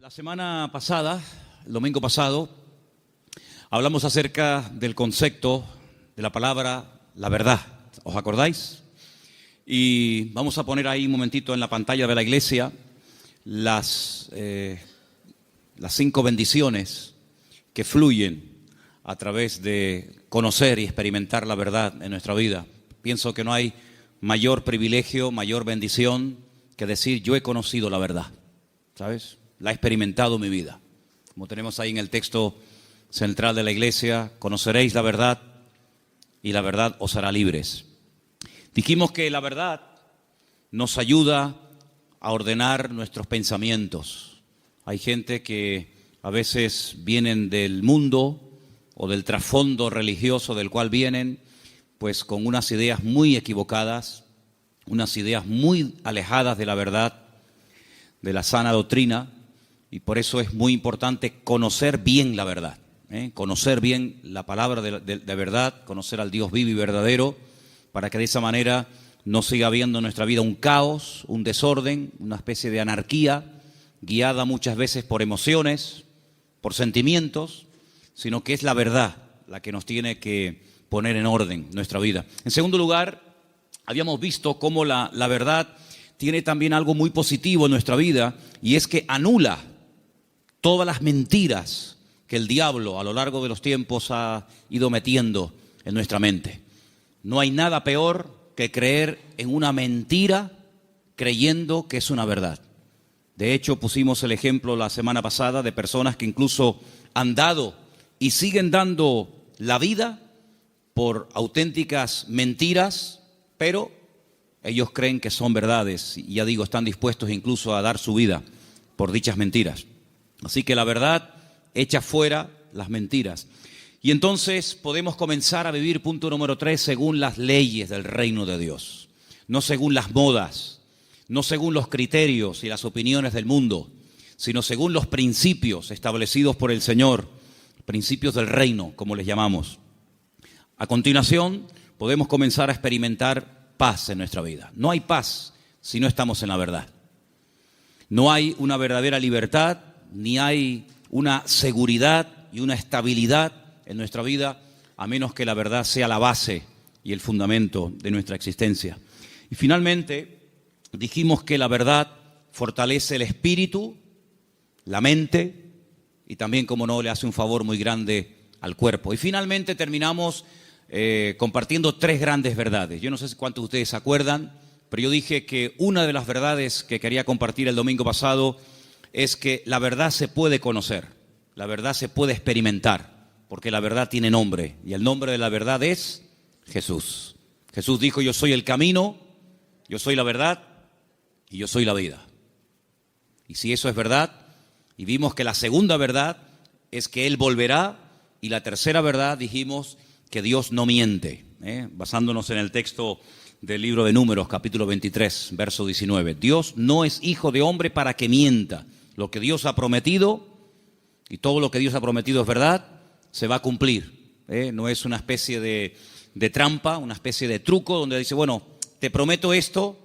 La semana pasada, el domingo pasado, hablamos acerca del concepto de la palabra la verdad. ¿Os acordáis? Y vamos a poner ahí un momentito en la pantalla de la iglesia las 5 bendiciones que fluyen a través de conocer y experimentar la verdad en nuestra vida. Pienso que no hay mayor privilegio, mayor bendición que decir yo he conocido la verdad, ¿sabes? La he experimentado en mi vida. Como tenemos ahí en el texto central de la iglesia, conoceréis la verdad y la verdad os hará libres. Dijimos que la verdad nos ayuda a ordenar nuestros pensamientos. Hay gente que a veces vienen del mundo o del trasfondo religioso del cual vienen, pues con unas ideas muy equivocadas, unas ideas muy alejadas de la verdad, de la sana doctrina, y por eso es muy importante conocer bien la verdad, conocer bien la palabra de verdad, conocer al Dios vivo y verdadero, para que de esa manera no siga habiendo en nuestra vida un caos, un desorden, una especie de anarquía, guiada muchas veces por emociones, por sentimientos, sino que es la verdad la que nos tiene que poner en orden nuestra vida. En segundo lugar, habíamos visto cómo la verdad tiene también algo muy positivo en nuestra vida, y es que anula todas las mentiras que el diablo a lo largo de los tiempos ha ido metiendo en nuestra mente. No hay nada peor que creer en una mentira creyendo que es una verdad. De hecho, pusimos el ejemplo la semana pasada de personas que incluso han dado y siguen dando la vida por auténticas mentiras, pero ellos creen que son verdades y ya digo, están dispuestos incluso a dar su vida por dichas mentiras. Así que la verdad echa fuera las mentiras. Y entonces podemos comenzar a vivir, punto número 3, según las leyes del reino de Dios. No según las modas, no según los criterios y las opiniones del mundo, sino según los principios establecidos por el Señor, principios del reino, como les llamamos. A continuación, podemos comenzar a experimentar paz en nuestra vida. No hay paz si no estamos en la verdad. No hay una verdadera libertad, ni hay una seguridad y una estabilidad en nuestra vida, a menos que la verdad sea la base y el fundamento de nuestra existencia. Y finalmente, dijimos que la verdad fortalece el espíritu, la mente, y también, como no, le hace un favor muy grande al cuerpo. Y finalmente terminamos compartiendo 3 grandes verdades. Yo no sé cuántos de ustedes se acuerdan, pero yo dije que una de las verdades que quería compartir el domingo pasado es que la verdad se puede conocer, la verdad se puede experimentar, porque la verdad tiene nombre, y el nombre de la verdad es Jesús. Jesús dijo, yo soy el camino, yo soy la verdad y yo soy la vida. Y si eso es verdad, y vimos que la segunda verdad es que Él volverá, y la tercera verdad dijimos que Dios no miente, basándonos en el texto del libro de Números, capítulo 23, verso 19. Dios no es hijo de hombre para que mienta. Lo que Dios ha prometido, y todo lo que Dios ha prometido es verdad, se va a cumplir. No es una especie de trampa, una especie de truco donde dice, bueno, te prometo esto,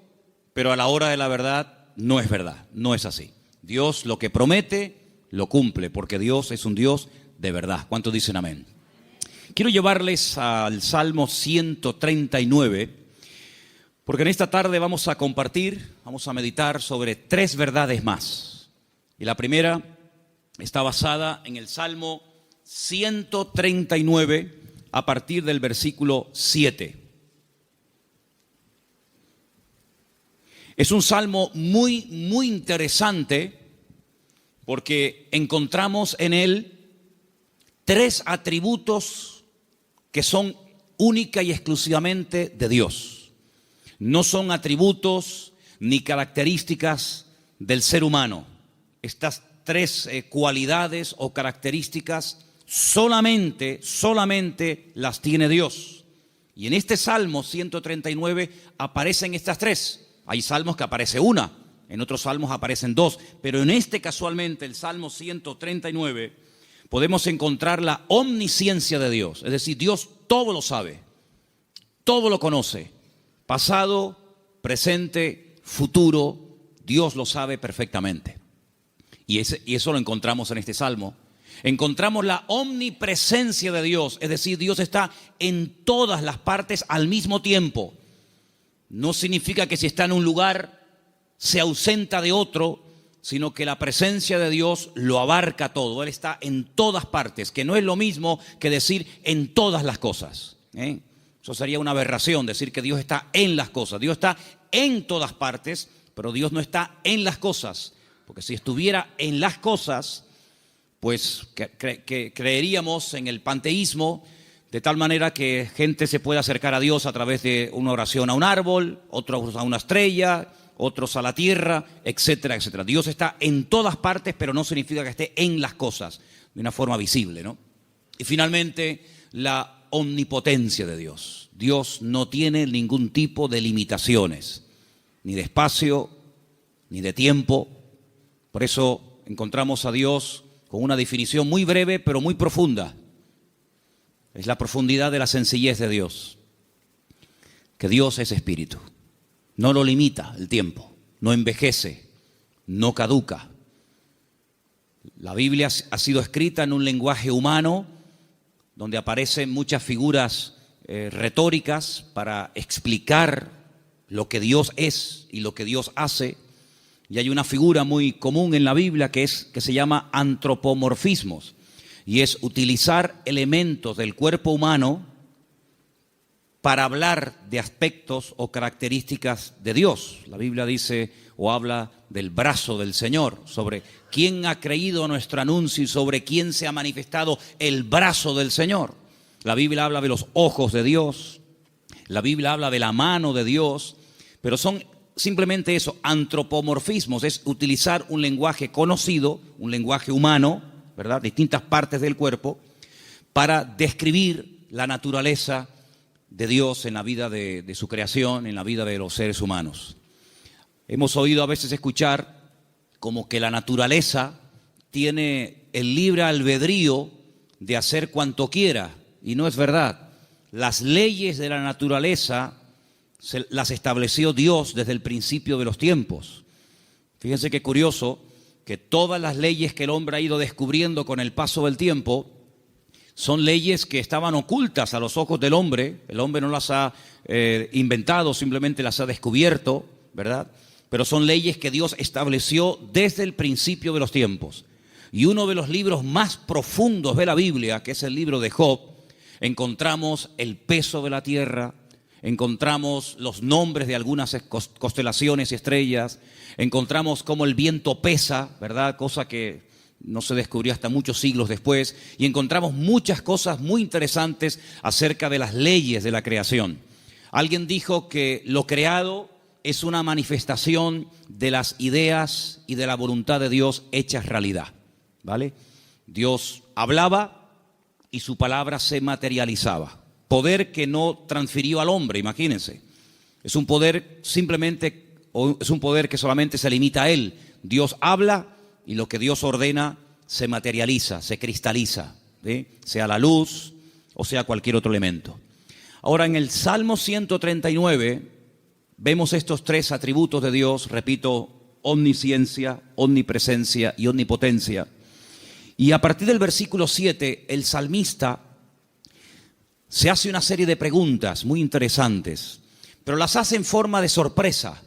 pero a la hora de la verdad no es verdad, no es así. Dios lo que promete, lo cumple, porque Dios es un Dios de verdad. ¿Cuántos dicen amén? Quiero llevarles al Salmo 139, porque en esta tarde vamos a compartir, vamos a meditar sobre 3 verdades más. Y la primera está basada en el Salmo 139 a partir del versículo 7. Es un salmo muy, muy interesante porque encontramos en él 3 atributos que son única y exclusivamente de Dios. No son atributos ni características del ser humano. Estas 3 cualidades o características solamente las tiene Dios. Y en este Salmo 139 aparecen estas 3. Hay salmos que aparece una, en otros salmos aparecen 2, pero en este casualmente, el Salmo 139, podemos encontrar la omnisciencia de Dios. Es decir, Dios todo lo sabe, todo lo conoce, pasado, presente, futuro, Dios lo sabe perfectamente. Y eso lo encontramos en este salmo. Encontramos la omnipresencia de Dios, es decir, Dios está en todas las partes al mismo tiempo. No significa que si está en un lugar se ausenta de otro, sino que la presencia de Dios lo abarca todo. Él está en todas partes, que no es lo mismo que decir en todas las cosas. Eso sería una aberración, decir que Dios está en las cosas. Dios está en todas partes, pero Dios no está en las cosas. Porque si estuviera en las cosas, pues creeríamos en el panteísmo, de tal manera que gente se puede acercar a Dios a través de una oración a un árbol, otros a una estrella, otros a la tierra, etcétera, etcétera. Dios está en todas partes, pero no significa que esté en las cosas, de una forma visible, ¿no? Y finalmente, la omnipotencia de Dios. Dios no tiene ningún tipo de limitaciones, ni de espacio, ni de tiempo. Por eso encontramos a Dios con una definición muy breve, pero muy profunda. Es la profundidad de la sencillez de Dios. Que Dios es espíritu. No lo limita el tiempo, no envejece, no caduca. La Biblia ha sido escrita en un lenguaje humano, donde aparecen muchas figuras retóricas para explicar lo que Dios es y lo que Dios hace. Y hay una figura muy común en la Biblia que se llama antropomorfismos, y es utilizar elementos del cuerpo humano para hablar de aspectos o características de Dios. La Biblia dice o habla del brazo del Señor, sobre quién ha creído nuestro anuncio y sobre quién se ha manifestado el brazo del Señor. La Biblia habla de los ojos de Dios, la Biblia habla de la mano de Dios, pero son simplemente eso, antropomorfismos, es utilizar un lenguaje conocido, un lenguaje humano, ¿verdad?, distintas partes del cuerpo, para describir la naturaleza de Dios en la vida de su creación, en la vida de los seres humanos. Hemos oído a veces escuchar como que la naturaleza tiene el libre albedrío de hacer cuanto quiera, y no es verdad. Las leyes de la naturaleza las estableció Dios desde el principio de los tiempos. Fíjense qué curioso que todas las leyes que el hombre ha ido descubriendo con el paso del tiempo son leyes que estaban ocultas a los ojos del hombre. El hombre no las ha inventado, simplemente las ha descubierto, ¿verdad? Pero son leyes que Dios estableció desde el principio de los tiempos. Y uno de los libros más profundos de la Biblia, que es el libro de Job, encontramos el peso de la tierra, encontramos los nombres de algunas constelaciones y estrellas, encontramos cómo el viento pesa, ¿verdad? Cosa que no se descubrió hasta muchos siglos después, y encontramos muchas cosas muy interesantes acerca de las leyes de la creación. Alguien dijo que lo creado es una manifestación de las ideas y de la voluntad de Dios hechas realidad, ¿vale? Dios hablaba y su palabra se materializaba. Poder que no transfirió al hombre, imagínense. Es un poder simplemente, o es un poder que solamente se limita a él. Dios habla y lo que Dios ordena se materializa, se cristaliza, ¿sí? Sea la luz o sea cualquier otro elemento. Ahora, en el Salmo 139 vemos estos tres atributos de Dios, repito, omnisciencia, omnipresencia y omnipotencia. Y a partir del versículo 7, el salmista se hace una serie de preguntas muy interesantes, pero las hace en forma de sorpresa.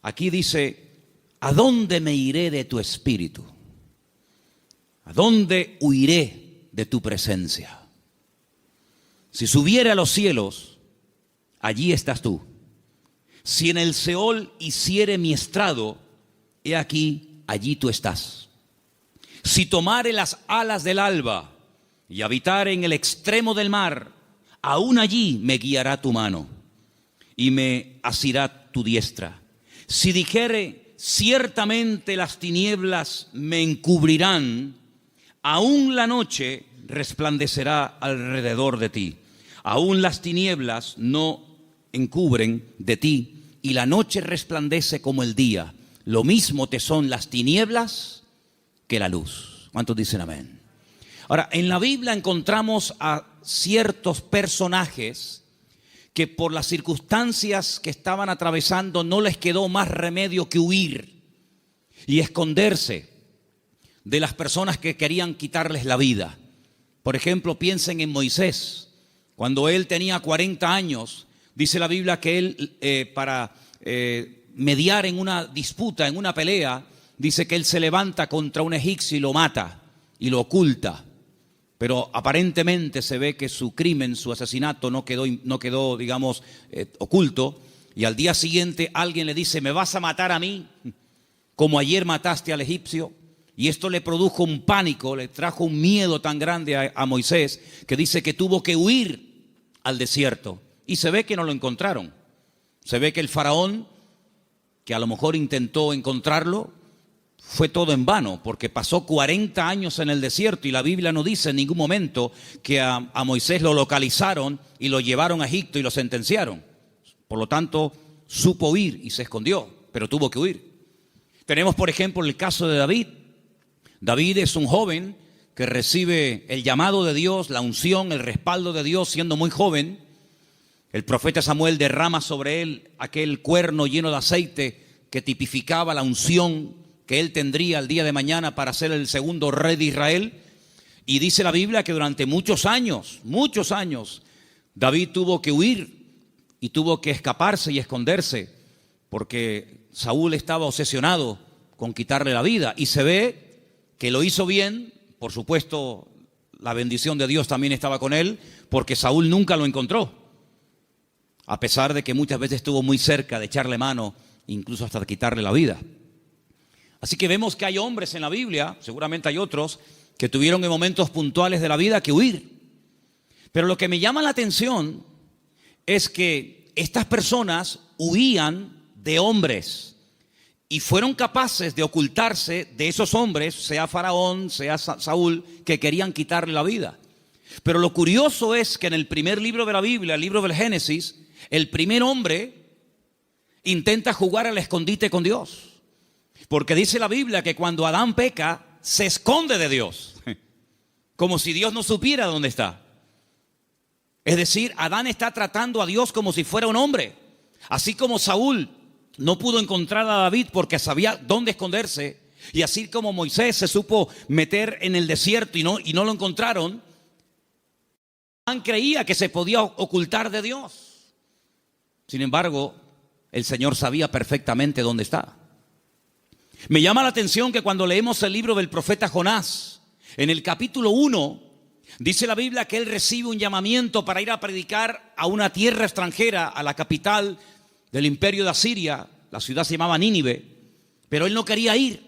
Aquí dice: ¿a dónde me iré de tu espíritu? ¿A dónde huiré de tu presencia? Si subiere a los cielos, allí estás tú. Si en el Seol hiciere mi estrado, he aquí, allí tú estás. Si tomare las alas del alba y habitare en el extremo del mar, aún allí me guiará tu mano y me asirá tu diestra. Si dijere: ciertamente las tinieblas me encubrirán, aún la noche resplandecerá alrededor de ti. Aún las tinieblas no encubren de ti, y la noche resplandece como el día. Lo mismo te son las tinieblas que la luz. ¿Cuántos dicen amén? Ahora, en la Biblia encontramos a ciertos personajes que por las circunstancias que estaban atravesando no les quedó más remedio que huir. y esconderse de las personas que querían quitarles la vida. Por ejemplo, piensen en Moisés. Cuando él tenía 40 años, dice la Biblia que él, para mediar en una disputa, en una pelea, dice que él se levanta contra un egipcio y lo mata y lo oculta. Pero aparentemente se ve que su crimen, su asesinato no quedó, digamos, oculto. Y al día siguiente alguien le dice: ¿me vas a matar a mí como ayer mataste al egipcio? Y esto le produjo un pánico, le trajo un miedo tan grande a Moisés, que dice que tuvo que huir al desierto. Y se ve que no lo encontraron. Se ve que el faraón, que a lo mejor intentó encontrarlo, fue todo en vano, porque pasó 40 años en el desierto y la Biblia no dice en ningún momento que a Moisés lo localizaron y lo llevaron a Egipto y lo sentenciaron. Por lo tanto, supo huir y se escondió, pero tuvo que huir. Tenemos, por ejemplo, el caso de David. David es un joven que recibe el llamado de Dios, la unción, el respaldo de Dios siendo muy joven. El profeta Samuel derrama sobre él aquel cuerno lleno de aceite que tipificaba la unción que él tendría el día de mañana para ser el segundo rey de Israel. Y dice la Biblia que durante muchos años, David tuvo que huir y tuvo que escaparse y esconderse, porque Saúl estaba obsesionado con quitarle la vida. Y se ve que lo hizo bien, por supuesto, la bendición de Dios también estaba con él, porque Saúl nunca lo encontró, a pesar de que muchas veces estuvo muy cerca de echarle mano, incluso hasta de quitarle la vida. Así que vemos que hay hombres en la Biblia, seguramente hay otros, que tuvieron en momentos puntuales de la vida que huir. Pero lo que me llama la atención es que estas personas huían de hombres y fueron capaces de ocultarse de esos hombres, sea Faraón, sea Saúl, que querían quitarle la vida. Pero lo curioso es que en el primer libro de la Biblia, el libro del Génesis, el primer hombre intenta jugar al escondite con Dios. Porque dice la Biblia que cuando Adán peca, se esconde de Dios, como si Dios no supiera dónde está. Es decir, Adán está tratando a Dios como si fuera un hombre. Así como Saúl no pudo encontrar a David porque sabía dónde esconderse, y así como Moisés se supo meter en el desierto y no lo encontraron, Adán creía que se podía ocultar de Dios. Sin embargo, el Señor sabía perfectamente dónde está. Me llama la atención que cuando leemos el libro del profeta Jonás, en el capítulo 1, dice la Biblia que él recibe un llamamiento para ir a predicar a una tierra extranjera, a la capital del imperio de Asiria. La ciudad se llamaba Nínive, pero él no quería ir,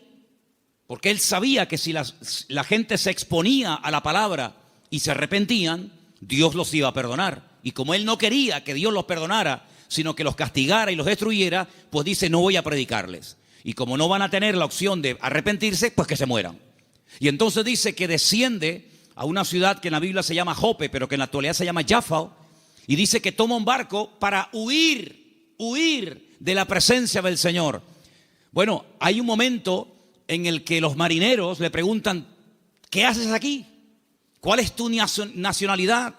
porque él sabía que si la gente se exponía a la palabra y se arrepentían, Dios los iba a perdonar. Y como él no quería que Dios los perdonara, sino que los castigara y los destruyera, pues dice: no voy a predicarles. Y como no van a tener la opción de arrepentirse, pues que se mueran. Y entonces dice que desciende a una ciudad que en la Biblia se llama Jope, pero que en la actualidad se llama Jaffa, y dice que toma un barco para huir de la presencia del Señor. Bueno, hay un momento en el que los marineros le preguntan: ¿qué haces aquí? ¿Cuál es tu nacionalidad?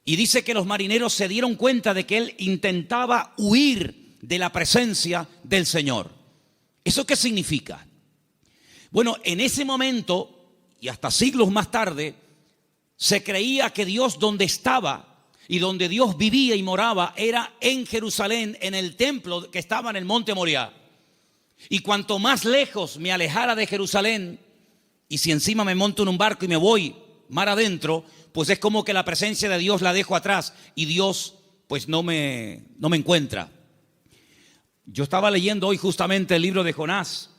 Y dice que los marineros se dieron cuenta de que él intentaba huir de la presencia del Señor. ¿Eso qué significa? Bueno, en ese momento y hasta siglos más tarde, se creía que Dios donde estaba y donde Dios vivía y moraba era en Jerusalén, en el templo que estaba en el monte Moriah. Y cuanto más lejos me alejara de Jerusalén, y si encima me monto en un barco y me voy mar adentro, pues es como que la presencia de Dios la dejo atrás y Dios pues no me encuentra. Yo estaba leyendo hoy justamente el libro de Jonás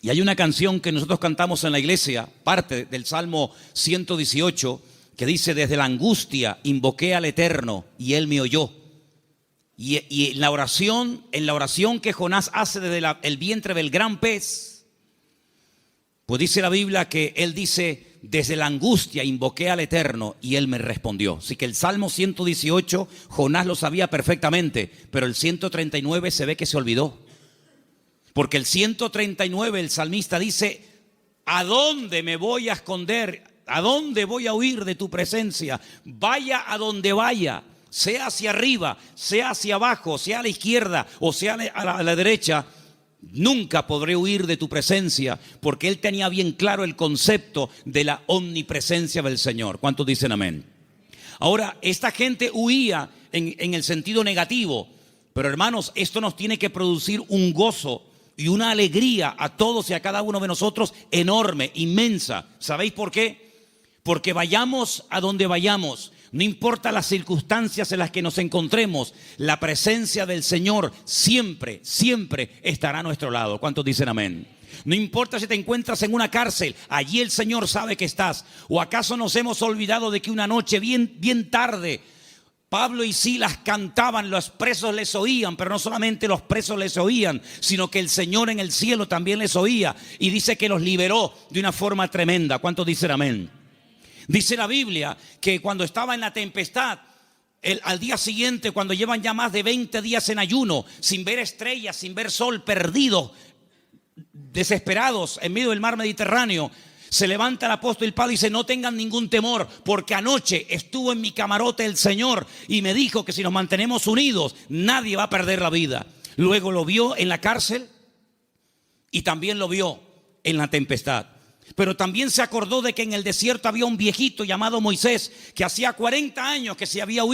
y hay una canción que nosotros cantamos en la iglesia, parte del Salmo 118, que dice: desde la angustia invoqué al Eterno y Él me oyó. Y en la oración que Jonás hace desde el vientre del gran pez, pues dice la Biblia que él dice: desde la angustia invoqué al Eterno y Él me respondió. Así que el Salmo 118, Jonás lo sabía perfectamente, pero el 139 se ve que se olvidó. Porque el 139, el salmista dice: ¿a dónde me voy a esconder? ¿A dónde voy a huir de tu presencia? Vaya a donde vaya, sea hacia arriba, sea hacia abajo, sea a la izquierda o sea a la derecha, Nunca podré huir de tu presencia, porque él tenía bien claro el concepto de la omnipresencia del Señor. ¿Cuántos dicen amén? Ahora, esta gente huía en el sentido negativo, pero hermanos, esto nos tiene que producir un gozo y una alegría a todos y a cada uno de nosotros enorme, inmensa. ¿Sabéis por qué? Porque vayamos a donde vayamos, no importa las circunstancias en las que nos encontremos, la presencia del Señor siempre, siempre estará a nuestro lado. ¿Cuántos dicen amén? No importa si te encuentras en una cárcel, allí el Señor sabe que estás. ¿O acaso nos hemos olvidado de que una noche bien tarde Pablo y Silas cantaban, los presos les oían, pero no solamente los presos les oían, sino que el Señor en el cielo también les oía, y dice que los liberó de una forma tremenda? ¿Cuántos dicen amén? Dice la Biblia que cuando estaba en la tempestad, al día siguiente, cuando llevan ya más de 20 días en ayuno, sin ver estrellas, sin ver sol, perdidos, desesperados en medio del mar Mediterráneo, se levanta el apóstol Pablo y dice: no tengan ningún temor, porque anoche estuvo en mi camarote el Señor y me dijo que si nos mantenemos unidos, nadie va a perder la vida. Luego lo vio en la cárcel y también lo vio en la tempestad. Pero también se acordó de que en el desierto había un viejito llamado Moisés, que hacía 40 años que había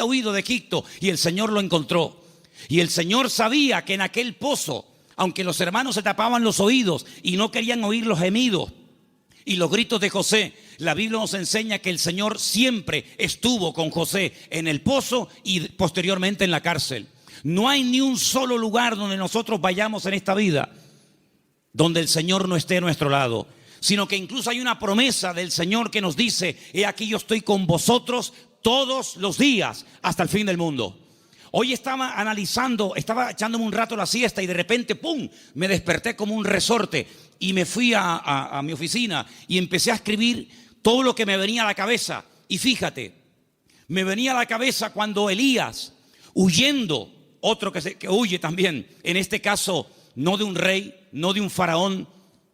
huido de Egipto, y el Señor lo encontró. Y el Señor sabía que en aquel pozo, aunque los hermanos se tapaban los oídos y no querían oír los gemidos y los gritos de José, la Biblia nos enseña que el Señor siempre estuvo con José en el pozo y posteriormente en la cárcel. No hay ni un solo lugar donde nosotros vayamos en esta vida donde el Señor no esté a nuestro lado, sino que incluso hay una promesa del Señor que nos dice: he aquí yo estoy con vosotros todos los días hasta el fin del mundo. Hoy estaba analizando, estaba echándome un rato la siesta y de repente, ¡pum!, me desperté como un resorte y me fui a mi oficina y empecé a escribir todo lo que me venía a la cabeza. Y fíjate, me venía a la cabeza cuando Elías, huyendo, otro que huye también, en este caso no de un rey, no de un faraón,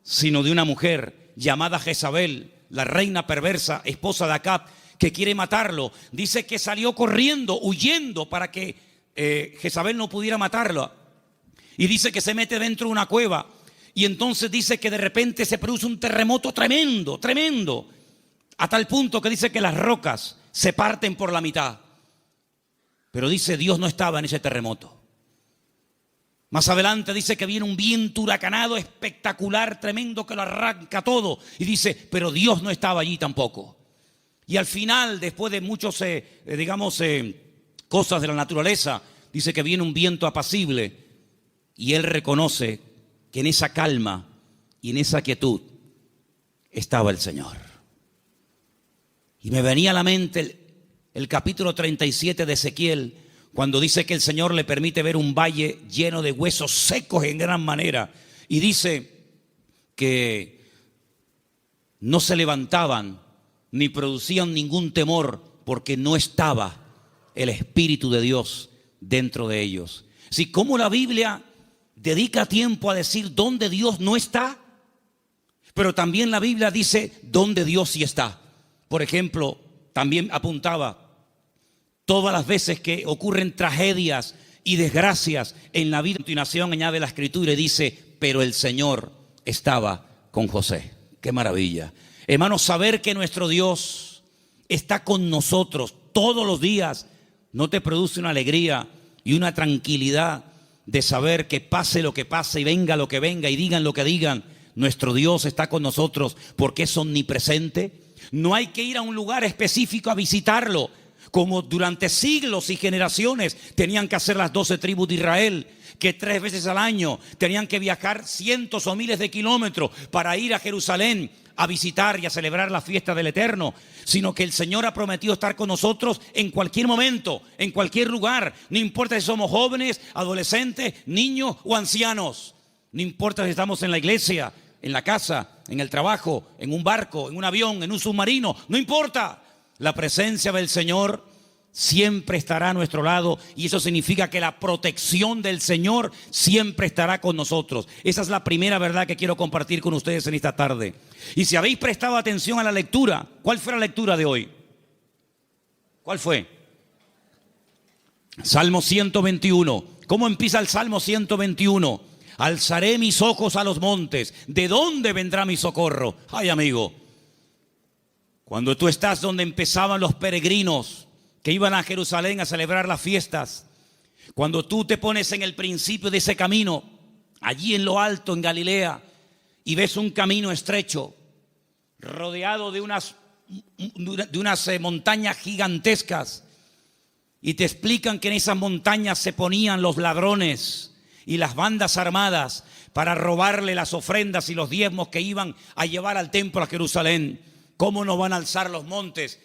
sino de una mujer llamada Jezabel, la reina perversa, esposa de Acab, que quiere matarlo. Dice que salió corriendo, huyendo, para que Jezabel no pudiera matarlo. Y dice que se mete dentro de una cueva. Y entonces dice que de repente se produce un terremoto tremendo, tremendo, a tal punto que dice que las rocas se parten por la mitad. Pero dice, Dios no estaba en ese terremoto. Más adelante dice que viene un viento huracanado espectacular, tremendo, que lo arranca todo. Y dice, pero Dios no estaba allí tampoco. Y al final, después de muchos, cosas de la naturaleza, dice que viene un viento apacible. Y él reconoce que en esa calma y en esa quietud estaba el Señor. Y me venía a la mente el capítulo 37 de Ezequiel, cuando dice que el Señor le permite ver un valle lleno de huesos secos en gran manera. Y dice que no se levantaban ni producían ningún temor, porque no estaba el Espíritu de Dios dentro de ellos. Si como la Biblia dedica tiempo a decir dónde Dios no está, pero también la Biblia dice dónde Dios sí está. Por ejemplo, también apuntaba todas las veces que ocurren tragedias y desgracias en la vida. A continuación añade la Escritura y dice, pero el Señor estaba con José. ¡Qué maravilla! Hermanos, saber que nuestro Dios está con nosotros todos los días, ¿no te produce una alegría y una tranquilidad de saber que pase lo que pase y venga lo que venga y digan lo que digan, nuestro Dios está con nosotros porque es omnipresente? No hay que ir a un lugar específico a visitarlo, como durante siglos y generaciones tenían que hacer las 12 tribus de Israel, que 3 veces al año tenían que viajar cientos o miles de kilómetros para ir a Jerusalén a visitar y a celebrar la fiesta del Eterno, sino que el Señor ha prometido estar con nosotros en cualquier momento, en cualquier lugar. No importa si somos jóvenes, adolescentes, niños o ancianos. No importa si estamos en la iglesia, en la casa, en el trabajo, en un barco, en un avión, en un submarino. No importa. La presencia del Señor siempre estará a nuestro lado, y eso significa que la protección del Señor siempre estará con nosotros. Esa es la primera verdad que quiero compartir con ustedes en esta tarde. Y si habéis prestado atención a la lectura, ¿cuál fue la lectura de hoy? ¿Cuál fue? Salmo 121. ¿Cómo empieza el Salmo 121? Alzaré mis ojos a los montes. ¿De dónde vendrá mi socorro? Ay, amigo, cuando tú estás donde empezaban los peregrinos que iban a Jerusalén a celebrar las fiestas, cuando tú te pones en el principio de ese camino, allí en lo alto, en Galilea, y ves un camino estrecho, rodeado de unas montañas gigantescas, y te explican que en esas montañas se ponían los ladrones y las bandas armadas para robarle las ofrendas y los diezmos que iban a llevar al templo a Jerusalén. ¿Cómo nos van a alzar los montes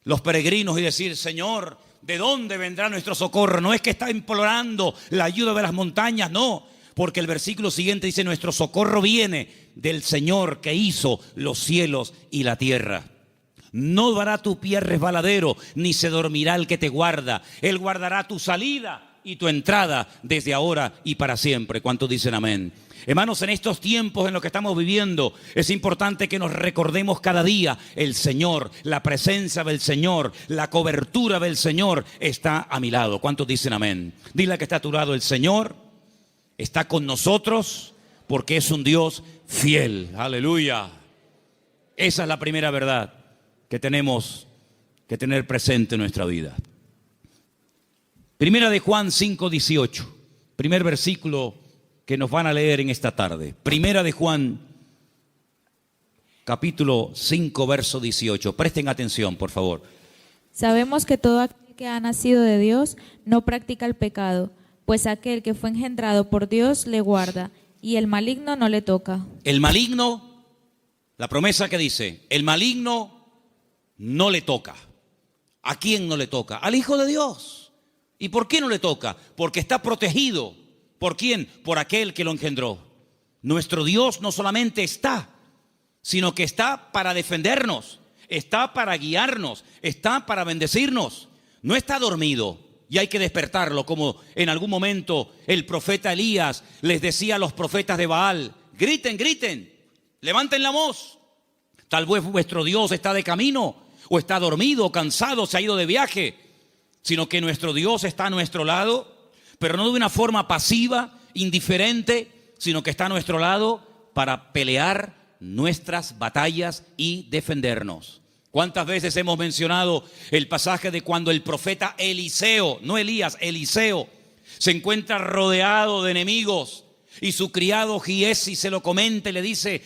los peregrinos y decir: Señor, ¿de dónde vendrá nuestro socorro? No es que está implorando la ayuda de las montañas, no, porque el versículo siguiente dice: nuestro socorro viene del Señor que hizo los cielos y la tierra. No dará tu pie resbaladero, ni se dormirá el que te guarda. Él guardará tu salida y tu entrada desde ahora y para siempre. ¿Cuántos dicen amén? Hermanos, en estos tiempos en los que estamos viviendo, es importante que nos recordemos cada día: el Señor, la presencia del Señor, la cobertura del Señor está a mi lado. ¿Cuántos dicen amén? Dile a que está a tu lado: el Señor está con nosotros porque es un Dios fiel. Aleluya. Esa es la primera verdad que tenemos que tener presente en nuestra vida. Primera de Juan 5:18, primer versículo que nos van a leer en esta tarde. Primera de Juan, capítulo 5, verso 18. Presten atención, por favor. Sabemos que todo aquel que ha nacido de Dios no practica el pecado, pues aquel que fue engendrado por Dios le guarda, y el maligno no le toca. El maligno, la promesa que dice, el maligno no le toca. ¿A quién no le toca? Al Hijo de Dios. ¿Y por qué no le toca? Porque está protegido. ¿Por quién? Por aquel que lo engendró. Nuestro Dios no solamente está, sino que está para defendernos, está para guiarnos, está para bendecirnos. No está dormido y hay que despertarlo, como en algún momento el profeta Elías les decía a los profetas de Baal: griten, griten, levanten la voz. Tal vez vuestro Dios está de camino, o está dormido, o cansado, se ha ido de viaje. Sino que nuestro Dios está a nuestro lado, pero no de una forma pasiva, indiferente, sino que está a nuestro lado para pelear nuestras batallas y defendernos. ¿Cuántas veces hemos mencionado el pasaje de cuando el profeta Eliseo, no Elías, Eliseo, se encuentra rodeado de enemigos y su criado Giesi se lo comenta y le dice: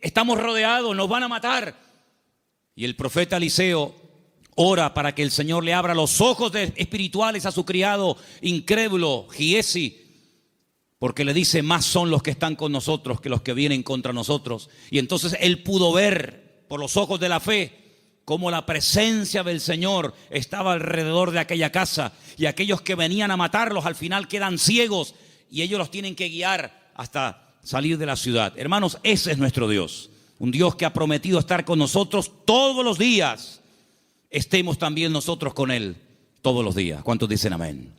estamos rodeados, nos van a matar? Y el profeta Eliseo ora para que el Señor le abra los ojos espirituales a su criado incrédulo Giesi, porque le dice: más son los que están con nosotros que los que vienen contra nosotros. Y entonces él pudo ver por los ojos de la fe cómo la presencia del Señor estaba alrededor de aquella casa, y aquellos que venían a matarlos al final quedan ciegos y ellos los tienen que guiar hasta salir de la ciudad. Hermanos, ese es nuestro Dios, un Dios que ha prometido estar con nosotros todos los días. Estemos también nosotros con Él todos los días. ¿Cuántos dicen amén?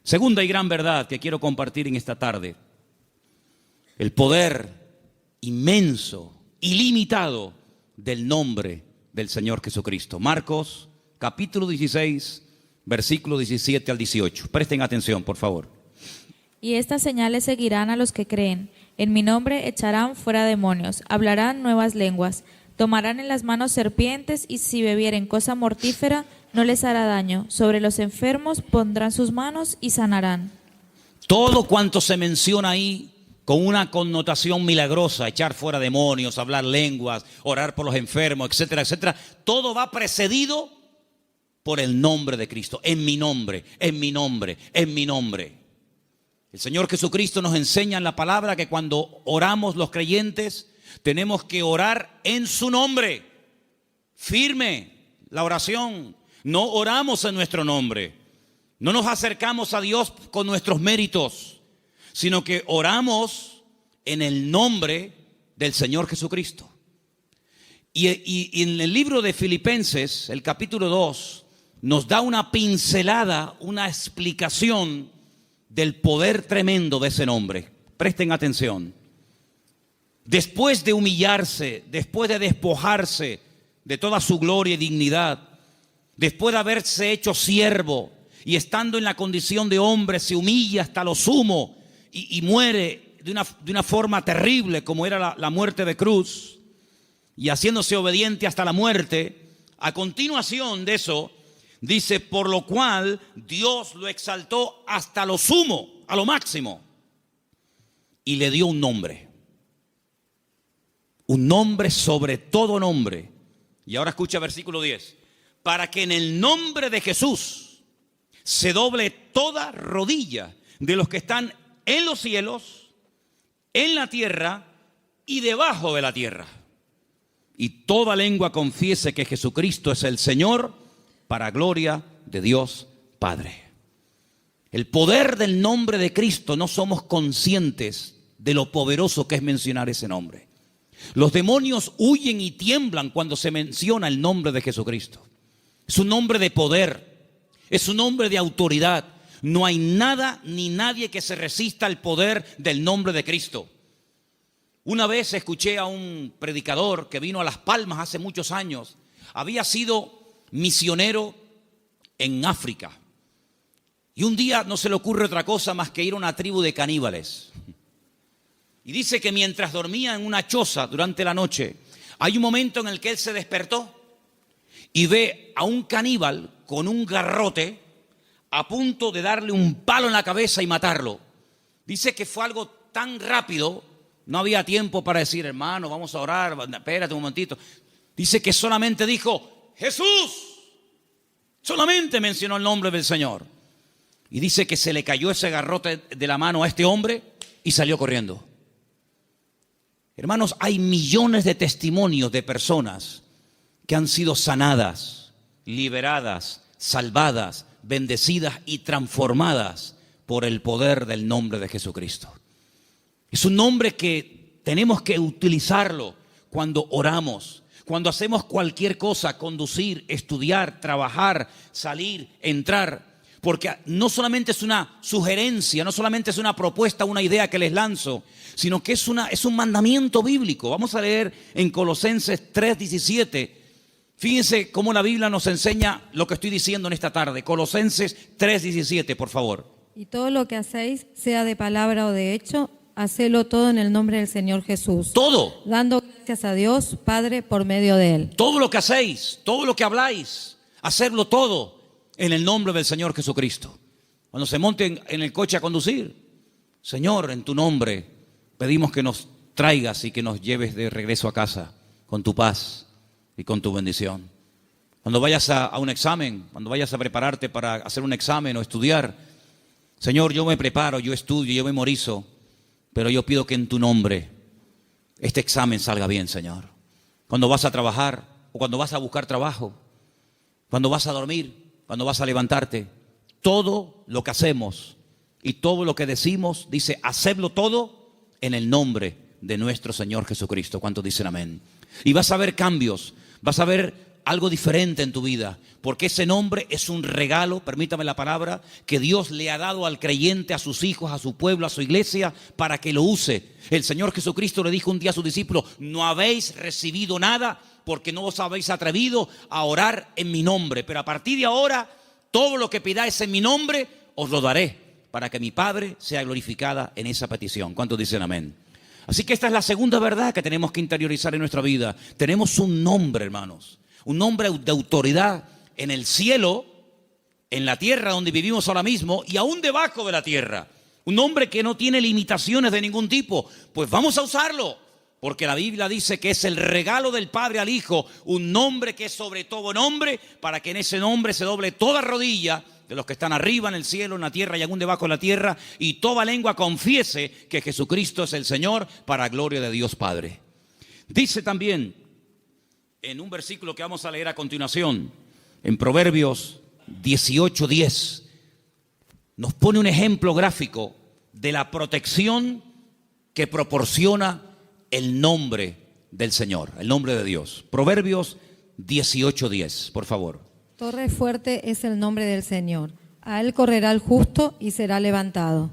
Segunda y gran verdad que quiero compartir en esta tarde: el poder inmenso, ilimitado del nombre del Señor Jesucristo. Marcos capítulo 16, versículo 17 al 18. Presten atención, por favor. Y estas señales seguirán a los que creen. En mi nombre echarán fuera demonios, hablarán nuevas lenguas, tomarán en las manos serpientes, y si bebieren cosa mortífera no les hará daño. Sobre los enfermos pondrán sus manos y sanarán. Todo cuanto se menciona ahí con una connotación milagrosa: echar fuera demonios, hablar lenguas, orar por los enfermos, etcétera, etcétera, todo va precedido por el nombre de Cristo. En mi nombre, en mi nombre, en mi nombre. El Señor Jesucristo nos enseña en la palabra que cuando oramos los creyentes tenemos que orar en su nombre. Firme la oración. No oramos en nuestro nombre. No nos acercamos a Dios con nuestros méritos, sino que oramos en el nombre del Señor Jesucristo. Y en el libro de Filipenses, el capítulo 2, nos da una pincelada, una explicación del poder tremendo de ese nombre. Presten atención. Después de humillarse, después de despojarse de toda su gloria y dignidad, después de haberse hecho siervo y estando en la condición de hombre, se humilla hasta lo sumo y muere de una forma terrible como era la muerte de cruz y haciéndose obediente hasta la muerte, a continuación de eso, dice, por lo cual Dios lo exaltó hasta lo sumo, a lo máximo, y le dio un nombre sobre todo nombre. Y ahora escucha versículo 10, para que en el nombre de Jesús se doble toda rodilla de los que están en los cielos, en la tierra y debajo de la tierra, y toda lengua confiese que Jesucristo es el Señor, para gloria de Dios Padre. El poder del nombre de Cristo, no somos conscientes de lo poderoso que es mencionar ese nombre. Los demonios huyen y tiemblan cuando se menciona el nombre de Jesucristo. Es un nombre de poder, es un nombre de autoridad. No hay nada ni nadie que se resista al poder del nombre de Cristo. Una vez escuché a un predicador que vino a Las Palmas hace muchos años. Había sido misionero en África. Y un día no se le ocurre otra cosa más que ir a una tribu de caníbales. Y dice que mientras dormía en una choza durante la noche, hay un momento en el que él se despertó y ve a un caníbal con un garrote a punto de darle un palo en la cabeza y matarlo. Dice que fue algo tan rápido, no había tiempo para decir, hermano, vamos a orar, espérate un momentito. Dice que solamente dijo, Jesús. Solamente mencionó el nombre del Señor. Y dice que se le cayó ese garrote de la mano a este hombre y salió corriendo. Hermanos, hay millones de testimonios de personas que han sido sanadas, liberadas, salvadas, bendecidas y transformadas por el poder del nombre de Jesucristo. Es un nombre que tenemos que utilizarlo cuando oramos, cuando hacemos cualquier cosa, conducir, estudiar, trabajar, salir, entrar. Porque no solamente es una sugerencia, no solamente es una propuesta, una idea que les lanzo, sino que es un mandamiento bíblico. Vamos a leer en Colosenses 3:17. Fíjense cómo la Biblia nos enseña lo que estoy diciendo en esta tarde. Colosenses 3:17, por favor. Y todo lo que hacéis, sea de palabra o de hecho, hacedlo todo en el nombre del Señor Jesús. Todo. Dando gracias a Dios, Padre, por medio de Él. Todo lo que hacéis, todo lo que habláis, hacerlo todo en el nombre del Señor Jesucristo. Cuando se monten en el coche a conducir, Señor, en tu nombre pedimos que nos traigas y que nos lleves de regreso a casa con tu paz y con tu bendición. Cuando vayas a un examen, cuando vayas a prepararte para hacer un examen o estudiar, Señor, yo me preparo, yo estudio, yo memorizo, pero yo pido que en tu nombre este examen salga bien, Señor. Cuando vas a trabajar o cuando vas a buscar trabajo, cuando vas a dormir, cuando vas a levantarte, todo lo que hacemos y todo lo que decimos, dice, hacedlo todo en el nombre de nuestro Señor Jesucristo. ¿Cuántos dicen amén? Y vas a ver cambios, vas a ver algo diferente en tu vida, porque ese nombre es un regalo, permítame la palabra, que Dios le ha dado al creyente, a sus hijos, a su pueblo, a su iglesia, para que lo use. El Señor Jesucristo le dijo un día a sus discípulos, no habéis recibido nada porque no os habéis atrevido a orar en mi nombre, pero a partir de ahora, todo lo que pidáis en mi nombre, os lo daré, para que mi Padre sea glorificada en esa petición. ¿Cuántos dicen amén? Así que esta es la segunda verdad que tenemos que interiorizar en nuestra vida. Tenemos un nombre, hermanos, un nombre de autoridad en el cielo, en la tierra donde vivimos ahora mismo y aún debajo de la tierra. Un nombre que no tiene limitaciones de ningún tipo. Pues vamos a usarlo, porque la Biblia dice que es el regalo del Padre al Hijo, un nombre que es sobre todo nombre, para que en ese nombre se doble toda rodilla de los que están arriba en el cielo, en la tierra y aún debajo de la tierra, y toda lengua confiese que Jesucristo es el Señor, para gloria de Dios Padre. Dice también en un versículo que vamos a leer a continuación, en Proverbios 18:10, nos pone un ejemplo gráfico de la protección que proporciona el nombre del Señor, el nombre de Dios. Proverbios 18:10, por favor. Torre fuerte es el nombre del Señor. A Él correrá el justo y será levantado.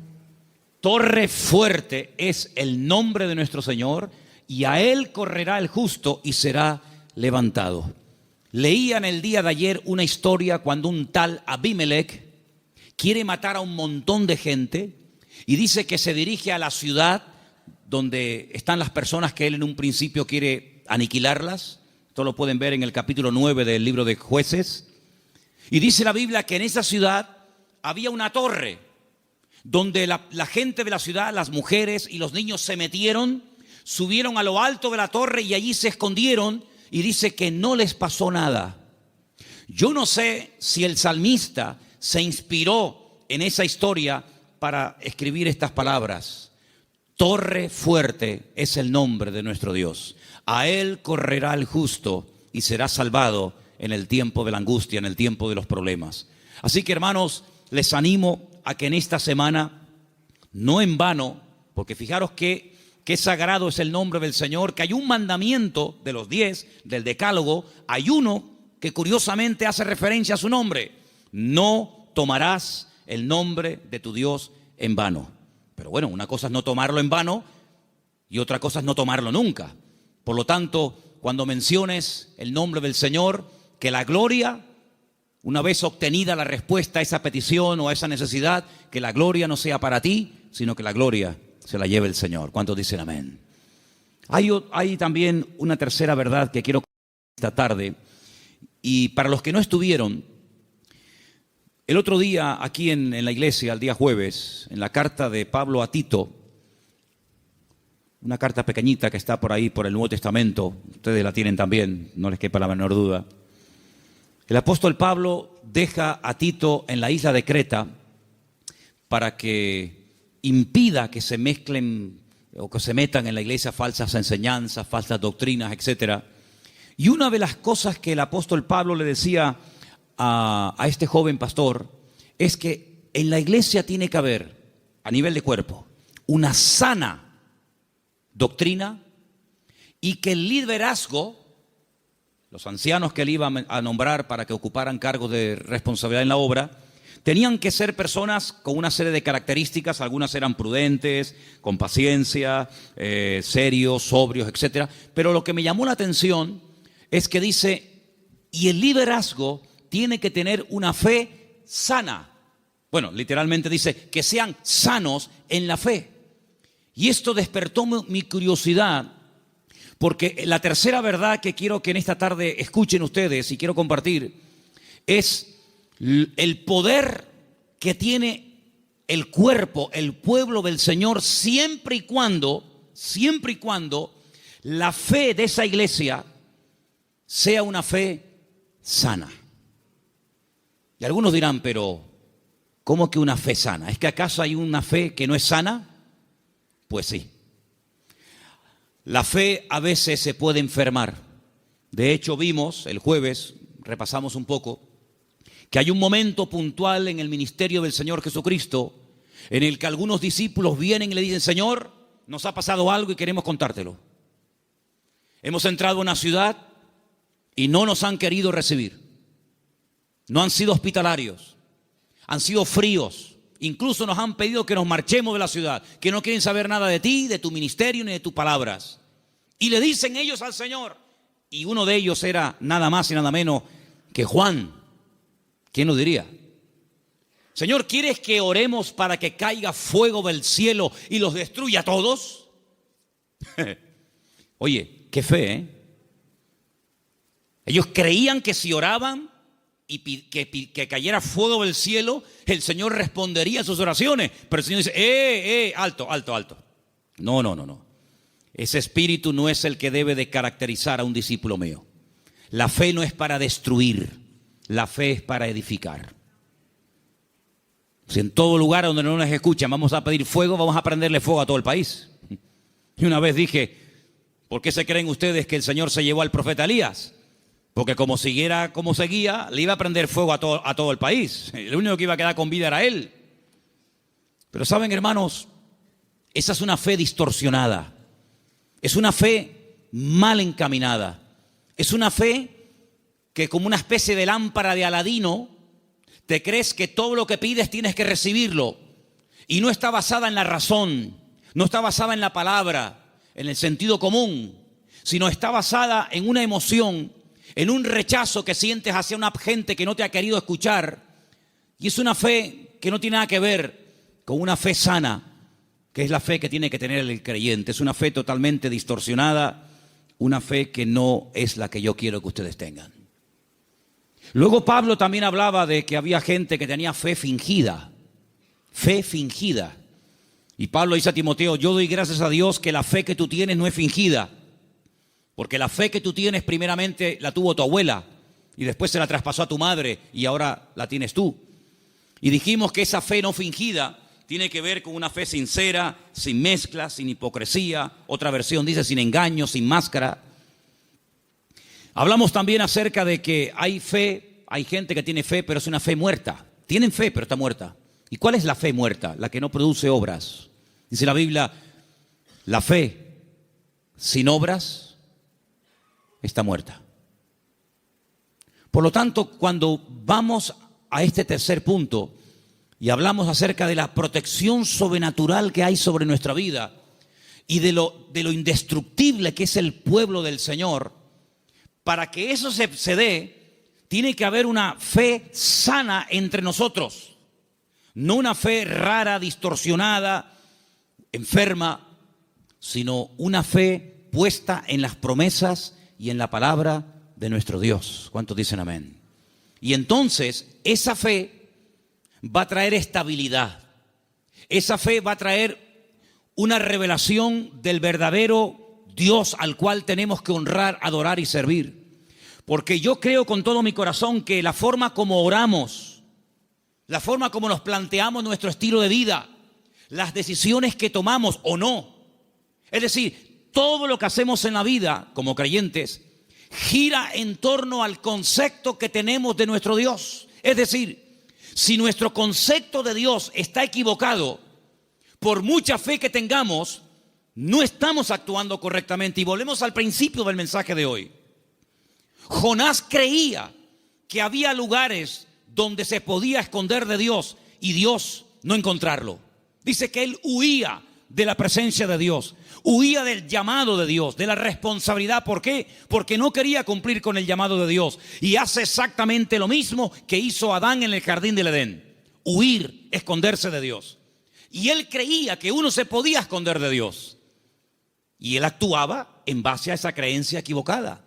Torre fuerte es el nombre de nuestro Señor y a Él correrá el justo y será levantado. Leía en el día de ayer una historia cuando un tal Abimelech quiere matar a un montón de gente y dice que se dirige a la ciudad donde están las personas que él en un principio quiere aniquilarlas. Esto lo pueden ver en el capítulo 9 del libro de Jueces. Y dice la Biblia que en esa ciudad había una torre donde la gente de la ciudad, las mujeres y los niños se metieron, subieron a lo alto de la torre y allí se escondieron, y dice que no les pasó nada. Yo no sé si el salmista se inspiró en esa historia para escribir estas palabras. Torre fuerte es el nombre de nuestro Dios. A él correrá el justo y será salvado en el tiempo de la angustia, en el tiempo de los problemas. Así que, hermanos, les animo a que en esta semana, no en vano, porque fijaros que sagrado es el nombre del Señor, que hay un mandamiento de los 10, del decálogo, hay uno que curiosamente hace referencia a su nombre: no tomarás el nombre de tu Dios en vano. Pero bueno, una cosa es no tomarlo en vano y otra cosa es no tomarlo nunca. Por lo tanto, cuando menciones el nombre del Señor, que la gloria, una vez obtenida la respuesta a esa petición o a esa necesidad, que la gloria no sea para ti, sino que la gloria se la lleve el Señor. ¿Cuántos dicen amén? Hay también una tercera verdad que quiero compartir esta tarde. Y para los que no estuvieron, el otro día aquí en la iglesia, el día jueves, en la carta de Pablo a Tito, una carta pequeñita que está por ahí por el Nuevo Testamento, ustedes la tienen también, no les quepa la menor duda. El apóstol Pablo deja a Tito en la isla de Creta para que impida que se mezclen o que se metan en la iglesia falsas enseñanzas, falsas doctrinas, etc. Y una de las cosas que el apóstol Pablo le decía a este joven pastor es que en la iglesia tiene que haber, a nivel de cuerpo, una sana doctrina, y que el liderazgo, los ancianos que él iba a nombrar para que ocuparan cargos de responsabilidad en la obra, tenían que ser personas con una serie de características. Algunas eran prudentes, con paciencia, serios, sobrios, etc. Pero lo que me llamó la atención es que dice, y el liderazgo tiene que tener una fe sana. Bueno, literalmente dice que sean sanos en la fe. Y esto despertó mi curiosidad, porque la tercera verdad que quiero que en esta tarde escuchen ustedes y quiero compartir es el poder que tiene el cuerpo, el pueblo del Señor, siempre y cuando la fe de esa iglesia sea una fe sana. Y algunos dirán, pero ¿cómo que una fe sana? ¿Es que acaso hay una fe que no es sana? Pues sí. La fe a veces se puede enfermar. De hecho, vimos el jueves, repasamos un poco, que hay un momento puntual en el ministerio del Señor Jesucristo en el que algunos discípulos vienen y le dicen, Señor, nos ha pasado algo y queremos contártelo. Hemos entrado a una ciudad y no nos han querido recibir. No han sido hospitalarios, han sido fríos. Incluso nos han pedido que nos marchemos de la ciudad, que no quieren saber nada de ti, de tu ministerio, ni de tus palabras. Y le dicen ellos al Señor, y uno de ellos era nada más y nada menos que Juan. ¿Quién lo diría? Señor, ¿quieres que oremos para que caiga fuego del cielo y los destruya a todos? Oye, qué fe, ¿eh? Ellos creían que si oraban y que cayera fuego del cielo, el Señor respondería a sus oraciones. Pero el Señor dice, alto. No. Ese espíritu no es el que debe de caracterizar a un discípulo mío. La fe no es para destruir, la fe es para edificar. Si en todo lugar donde no nos escuchan vamos a pedir fuego, vamos a prenderle fuego a todo el país. Y una vez dije, ¿por qué se creen ustedes que el Señor se llevó al profeta Elías? Porque como siguiera como seguía, le iba a prender fuego a todo el país. El único que iba a quedar con vida era él. Pero saben, hermanos, esa es una fe distorsionada. Es una fe mal encaminada. Es una fe que, como una especie de lámpara de Aladino, te crees que todo lo que pides tienes que recibirlo. Y no está basada en la razón, no está basada en la palabra, en el sentido común, sino está basada en una emoción, en un rechazo que sientes hacia una gente que no te ha querido escuchar. Y es una fe que no tiene nada que ver con una fe sana, que es la fe que tiene que tener el creyente. Es una fe totalmente distorsionada, una fe que no es la que yo quiero que ustedes tengan. Luego Pablo también hablaba de que había gente que tenía fe fingida. Fe fingida. Y Pablo dice a Timoteo, yo doy gracias a Dios que la fe que tú tienes no es fingida. Porque la fe que tú tienes primeramente la tuvo tu abuela y después se la traspasó a tu madre y ahora la tienes tú. Y dijimos que esa fe no fingida tiene que ver con una fe sincera, sin mezcla, sin hipocresía. Otra versión dice sin engaño, sin máscara. Hablamos también acerca de que hay fe, hay gente que tiene fe, pero es una fe muerta. Tienen fe, pero está muerta. ¿Y cuál es la fe muerta? La que no produce obras. Dice la Biblia, la fe sin obras está muerta. Por lo tanto, cuando vamos a este tercer punto y hablamos acerca de la protección sobrenatural que hay sobre nuestra vida y de lo indestructible que es el pueblo del Señor, para que eso se dé, tiene que haber una fe sana entre nosotros. No una fe rara, distorsionada, enferma, sino una fe puesta en las promesas y en la palabra de nuestro Dios. ¿Cuántos dicen amén? Y entonces esa fe va a traer estabilidad. Esa fe va a traer una revelación del verdadero Dios al cual tenemos que honrar, adorar y servir. Porque yo creo con todo mi corazón que la forma como oramos, la forma como nos planteamos nuestro estilo de vida, las decisiones que tomamos o no, es decir, todo lo que hacemos en la vida como creyentes, gira en torno al concepto que tenemos de nuestro Dios. Es decir, si nuestro concepto de Dios está equivocado, por mucha fe que tengamos, no estamos actuando correctamente. Y volvemos al principio del mensaje de hoy. Jonás creía que había lugares donde se podía esconder de Dios y Dios no encontrarlo. Dice que él huía de la presencia de Dios, huía del llamado de Dios, de la responsabilidad. ¿Por qué? Porque no quería cumplir con el llamado de Dios. Y hace exactamente lo mismo que hizo Adán en el jardín del Edén: huir, esconderse de Dios. Y él creía que uno se podía esconder de Dios. Y él actuaba en base a esa creencia equivocada.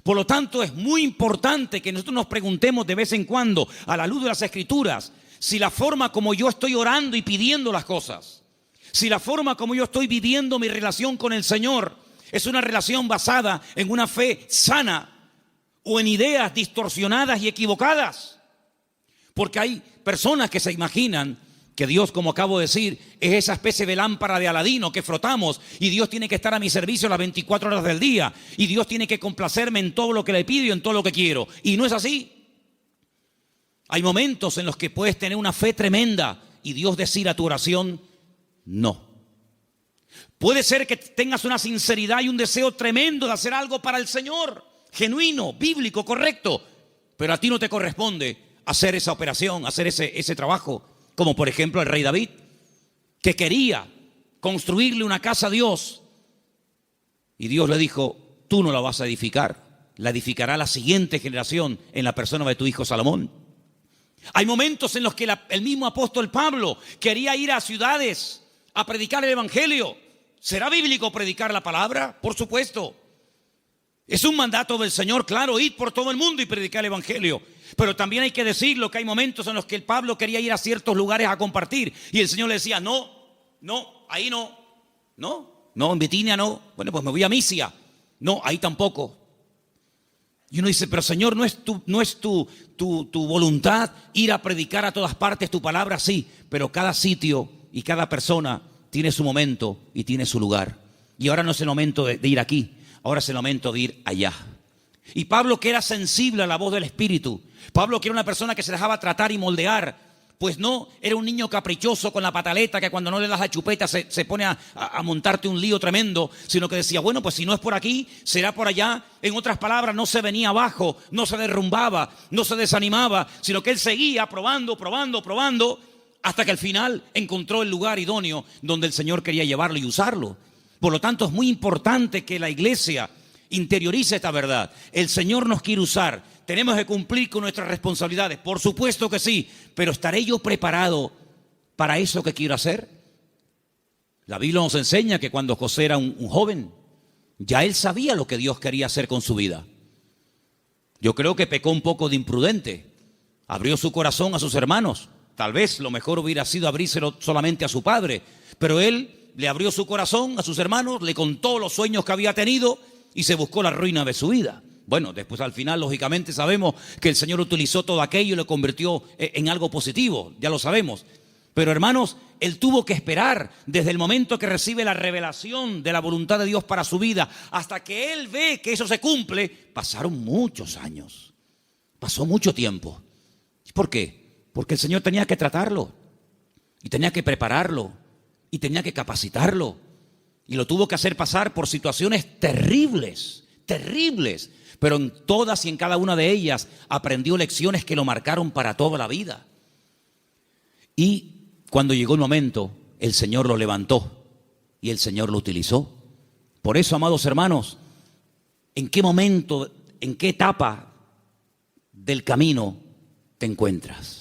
Por lo tanto, es muy importante que nosotros nos preguntemos de vez en cuando, a la luz de las Escrituras, si la forma como yo estoy orando y pidiendo las cosas, si la forma como yo estoy viviendo mi relación con el Señor es una relación basada en una fe sana o en ideas distorsionadas y equivocadas. Porque hay personas que se imaginan que Dios, como acabo de decir, es esa especie de lámpara de Aladino que frotamos y Dios tiene que estar a mi servicio las 24 horas del día y Dios tiene que complacerme en todo lo que le pido y en todo lo que quiero. Y no es así. Hay momentos en los que puedes tener una fe tremenda y Dios decir a tu oración no. Puede ser que tengas una sinceridad y un deseo tremendo de hacer algo para el Señor, genuino, bíblico, correcto, pero a ti no te corresponde hacer esa operación, hacer ese trabajo. Como por ejemplo el rey David, que quería construirle una casa a Dios. Y Dios le dijo, tú no la vas a edificar, la edificará la siguiente generación en la persona de tu hijo Salomón. Hay momentos en los que el mismo apóstol Pablo quería ir a ciudades a predicar el evangelio. ¿Será bíblico predicar la palabra? Por supuesto. Es un mandato del Señor, claro, ir por todo el mundo y predicar el evangelio. Pero también hay que decirlo que hay momentos en los que el Pablo quería ir a ciertos lugares a compartir y el Señor le decía, no, ahí no, en Bitinia no, bueno, pues me voy a Misia, no, ahí tampoco. Y uno dice, pero Señor, ¿no es tu voluntad ir a predicar a todas partes tu palabra? Sí, pero cada sitio y cada persona tiene su momento y tiene su lugar. Y ahora no es el momento de ir aquí, ahora es el momento de ir allá. Y Pablo, que era sensible a la voz del Espíritu, Pablo, que era una persona que se dejaba tratar y moldear, pues no era un niño caprichoso con la pataleta que cuando no le das la chupeta se pone a montarte un lío tremendo, sino que decía, bueno, pues si no es por aquí, será por allá. En otras palabras, no se venía abajo, no se derrumbaba, no se desanimaba, sino que él seguía probando, hasta que al final encontró el lugar idóneo donde el Señor quería llevarlo y usarlo. Por lo tanto, es muy importante que la iglesia interiorice esta verdad. El Señor nos quiere usar. Tenemos que cumplir con nuestras responsabilidades. Por supuesto que sí. Pero ¿estaré yo preparado para eso que quiero hacer? La Biblia nos enseña que cuando José era un joven, ya él sabía lo que Dios quería hacer con su vida. Yo creo que pecó un poco de imprudente. Abrió su corazón a sus hermanos. Tal vez lo mejor hubiera sido abrírselo solamente a su padre. Pero él le abrió su corazón a sus hermanos, le contó los sueños que había tenido y se buscó la ruina de su vida. Bueno, después al final, lógicamente, sabemos que el Señor utilizó todo aquello y lo convirtió en algo positivo. Ya lo sabemos. Pero hermanos, él tuvo que esperar desde el momento que recibe la revelación de la voluntad de Dios para su vida hasta que él ve que eso se cumple. Pasaron muchos años, pasó mucho tiempo. ¿Por qué? Porque el Señor tenía que tratarlo y tenía que prepararlo y tenía que capacitarlo y lo tuvo que hacer pasar por situaciones terribles, terribles, pero en todas y en cada una de ellas aprendió lecciones que lo marcaron para toda la vida. Y cuando llegó el momento, el Señor lo levantó y el Señor lo utilizó. Por eso, amados hermanos, ¿en qué momento, en qué etapa del camino te encuentras?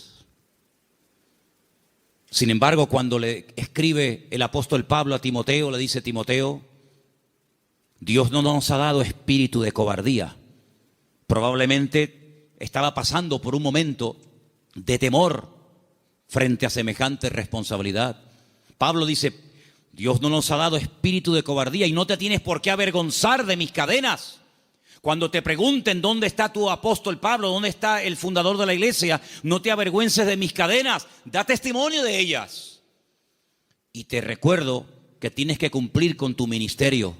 Sin embargo, cuando le escribe el apóstol Pablo a Timoteo, le dice: Timoteo, Dios no nos ha dado espíritu de cobardía. Probablemente estaba pasando por un momento de temor frente a semejante responsabilidad. Pablo dice: Dios no nos ha dado espíritu de cobardía y no te tienes por qué avergonzar de mis cadenas. Cuando te pregunten dónde está tu apóstol Pablo, dónde está el fundador de la iglesia, no te avergüences de mis cadenas, da testimonio de ellas. Y te recuerdo que tienes que cumplir con tu ministerio.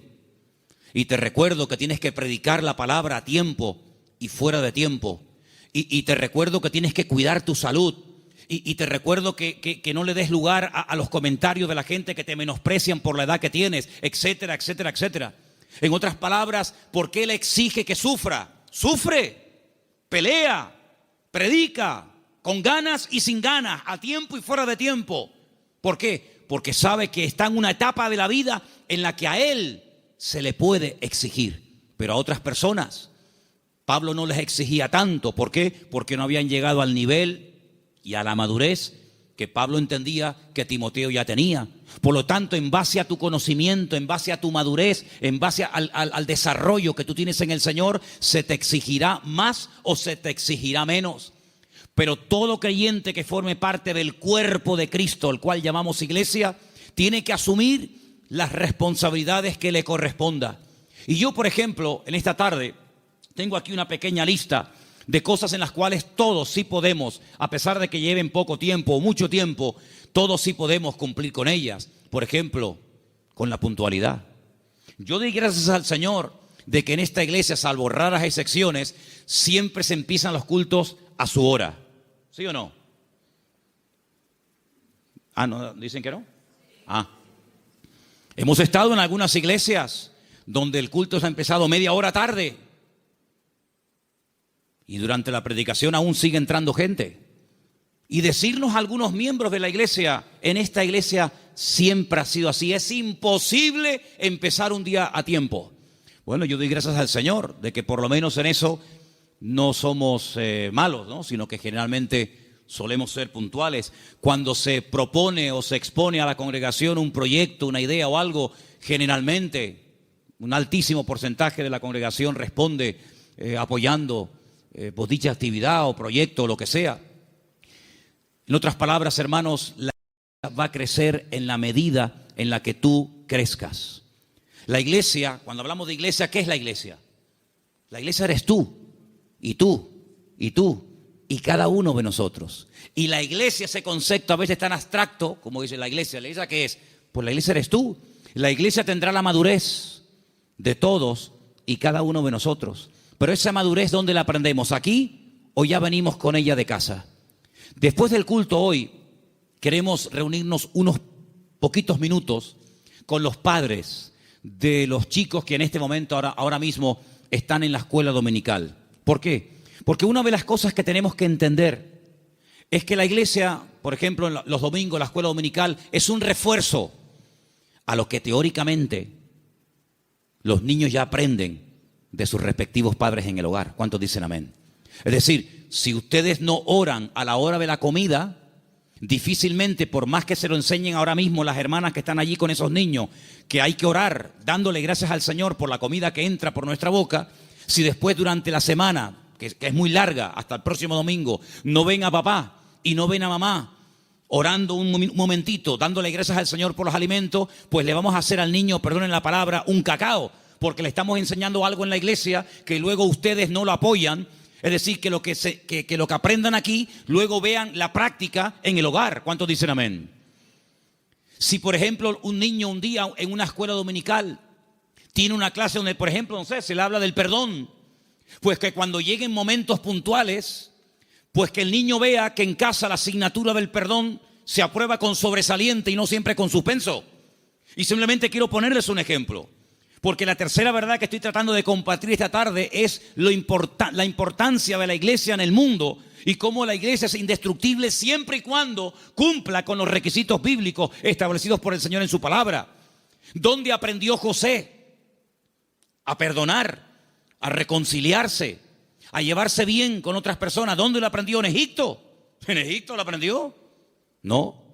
Y te recuerdo que tienes que predicar la palabra a tiempo y fuera de tiempo. Y te recuerdo que tienes que cuidar tu salud. Y te recuerdo que no le des lugar a los comentarios de la gente que te menosprecian por la edad que tienes, etcétera, etcétera, etcétera. En otras palabras, ¿por qué Él exige que sufra? Sufre, pelea, predica, con ganas y sin ganas, a tiempo y fuera de tiempo. ¿Por qué? Porque sabe que está en una etapa de la vida en la que a Él se le puede exigir, pero a otras personas Pablo no les exigía tanto. ¿Por qué? Porque no habían llegado al nivel y a la madurez que Pablo entendía que Timoteo ya tenía. Por lo tanto, en base a tu conocimiento, en base a tu madurez, en base al desarrollo que tú tienes en el Señor, se te exigirá más o se te exigirá menos. Pero todo creyente que forme parte del cuerpo de Cristo, el cual llamamos iglesia, tiene que asumir las responsabilidades que le corresponda. Y yo, por ejemplo, en esta tarde, tengo aquí una pequeña lista de cosas en las cuales todos sí podemos, a pesar de que lleven poco tiempo o mucho tiempo, todos sí podemos cumplir con ellas. Por ejemplo, con la puntualidad. Yo doy gracias al Señor de que en esta iglesia, salvo raras excepciones, siempre se empiezan los cultos a su hora. ¿Sí o no? ¿No? ¿Dicen que no? Hemos estado en algunas iglesias donde el culto se ha empezado media hora tarde. Y durante la predicación aún sigue entrando gente. Y decirnos a algunos miembros de la iglesia: en esta iglesia siempre ha sido así, es imposible empezar un día a tiempo. Bueno, yo doy gracias al Señor de que por lo menos en eso no somos malos, ¿no? Sino que generalmente solemos ser puntuales. Cuando se propone o se expone a la congregación un proyecto, una idea o algo, generalmente un altísimo porcentaje de la congregación responde apoyando pues dicha actividad o proyecto o lo que sea. En otras palabras, hermanos, la iglesia va a crecer en la medida en la que tú crezcas. La iglesia, cuando hablamos de iglesia, ¿qué es la iglesia? La iglesia eres tú, y tú, y tú, y cada uno de nosotros. Y la iglesia, ese concepto a veces tan abstracto, como dice la iglesia ¿qué es? Pues la iglesia eres tú. La iglesia tendrá la madurez de todos y cada uno de nosotros. Pero esa madurez, ¿dónde la aprendemos? ¿Aquí o ya venimos con ella de casa? Después del culto hoy, queremos reunirnos unos poquitos minutos con los padres de los chicos que en este momento, ahora mismo, están en la escuela dominical. ¿Por qué? Porque una de las cosas que tenemos que entender es que la iglesia, por ejemplo, en los domingos, la escuela dominical, es un refuerzo a lo que teóricamente los niños ya aprenden de sus respectivos padres en el hogar. ¿Cuántos dicen amén? Es decir, si ustedes no oran a la hora de la comida, Difícilmente, por más que se lo enseñen ahora mismo las hermanas que están allí con esos niños, que hay que orar dándole gracias al Señor por la comida que entra por nuestra boca, si después durante la semana, que es muy larga, hasta el próximo domingo, no ven a papá y no ven a mamá orando un momentito, dándole gracias al Señor por los alimentos, pues le vamos a hacer al niño, perdonen la palabra, un cacao, porque le estamos enseñando algo en la iglesia que luego ustedes no lo apoyan. Es decir, que lo que aprendan aquí, luego vean la práctica en el hogar. ¿Cuántos dicen amén? Si, por ejemplo, un niño un día en una escuela dominical tiene una clase donde, por ejemplo, no sé, se le habla del perdón, pues que cuando lleguen momentos puntuales, pues que el niño vea que en casa la asignatura del perdón se aprueba con sobresaliente y no siempre con suspenso. Y simplemente quiero ponerles un ejemplo. Porque la tercera verdad que estoy tratando de compartir esta tarde es la importancia de la iglesia en el mundo y cómo la iglesia es indestructible siempre y cuando cumpla con los requisitos bíblicos establecidos por el Señor en su palabra. ¿Dónde aprendió José a perdonar, a reconciliarse, a llevarse bien con otras personas? ¿Dónde lo aprendió? ¿En Egipto? ¿En Egipto lo aprendió? No,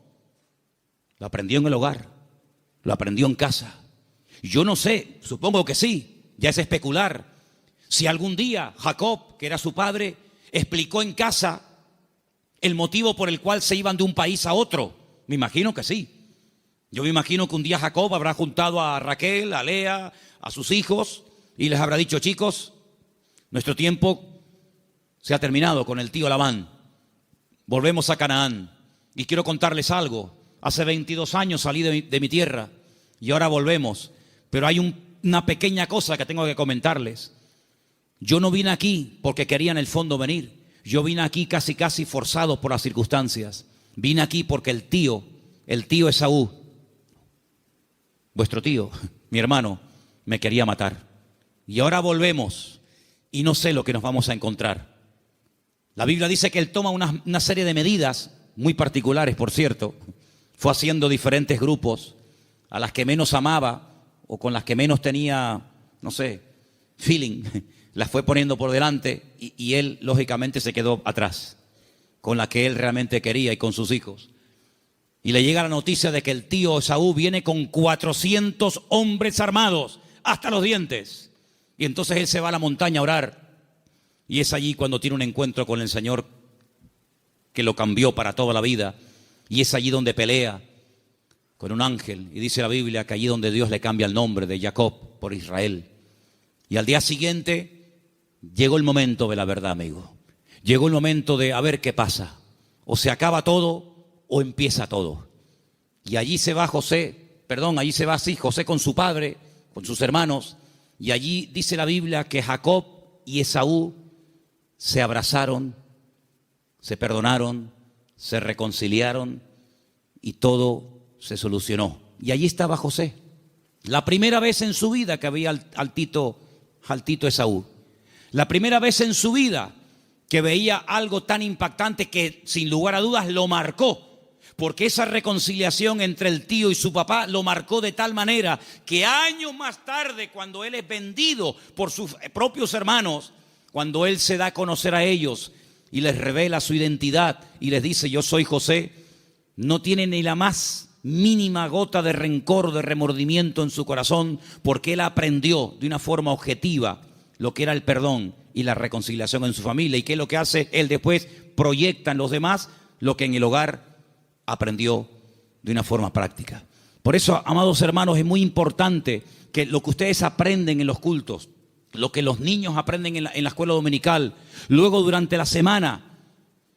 lo aprendió en el hogar, lo aprendió en casa. Yo no sé, supongo que sí, ya es especular, si algún día Jacob, que era su padre, explicó en casa el motivo por el cual se iban de un país a otro. Me imagino que sí. Yo me imagino que un día Jacob habrá juntado a Raquel, a Lea, a sus hijos y les habrá dicho: chicos, nuestro tiempo se ha terminado con el tío Labán. Volvemos a Canaán. Y quiero contarles algo. Hace 22 años salí de mi tierra y ahora volvemos. Pero hay una pequeña cosa que tengo que comentarles. Yo no vine aquí porque quería en el fondo venir. Yo vine aquí casi forzado por las circunstancias. Vine aquí porque el tío Esaú, vuestro tío, mi hermano, me quería matar. Y ahora volvemos y no sé lo que nos vamos a encontrar. La Biblia dice que él toma una serie de medidas, muy particulares por cierto. Fue haciendo diferentes grupos, a las que menos amaba o con las que menos tenía, no sé, feeling, las fue poniendo por delante y él lógicamente se quedó atrás, con la que él realmente quería y con sus hijos. Y le llega la noticia de que el tío Esaú viene con 400 hombres armados hasta los dientes. Y entonces él se va a la montaña a orar. Y es allí cuando tiene un encuentro con el Señor que lo cambió para toda la vida. Y es allí donde pelea con un ángel. Y dice la Biblia que allí donde Dios le cambia el nombre de Jacob por Israel. Y al día siguiente llegó el momento de la verdad, amigo. Llegó el momento de a ver qué pasa. O se acaba todo o empieza todo. Y allí se va José con su padre, con sus hermanos. Y allí dice la Biblia que Jacob y Esaú se abrazaron, se perdonaron, se reconciliaron y todo se solucionó. Y allí estaba José, la primera vez en su vida que veía al tito Esaú, la primera vez en su vida que veía algo tan impactante que sin lugar a dudas lo marcó, porque esa reconciliación entre el tío y su papá lo marcó de tal manera que años más tarde, cuando él es vendido por sus propios hermanos, cuando él se da a conocer a ellos y les revela su identidad y les dice: yo soy José, no tiene ni la más mínima gota de rencor, de remordimiento en su corazón, porque él aprendió de una forma objetiva lo que era el perdón y la reconciliación en su familia. ¿Y qué es lo que hace? Él después proyecta en los demás lo que en el hogar aprendió de una forma práctica. Por eso, amados hermanos, es muy importante que lo que ustedes aprenden en los cultos, lo que los niños aprenden en la escuela dominical, luego durante la semana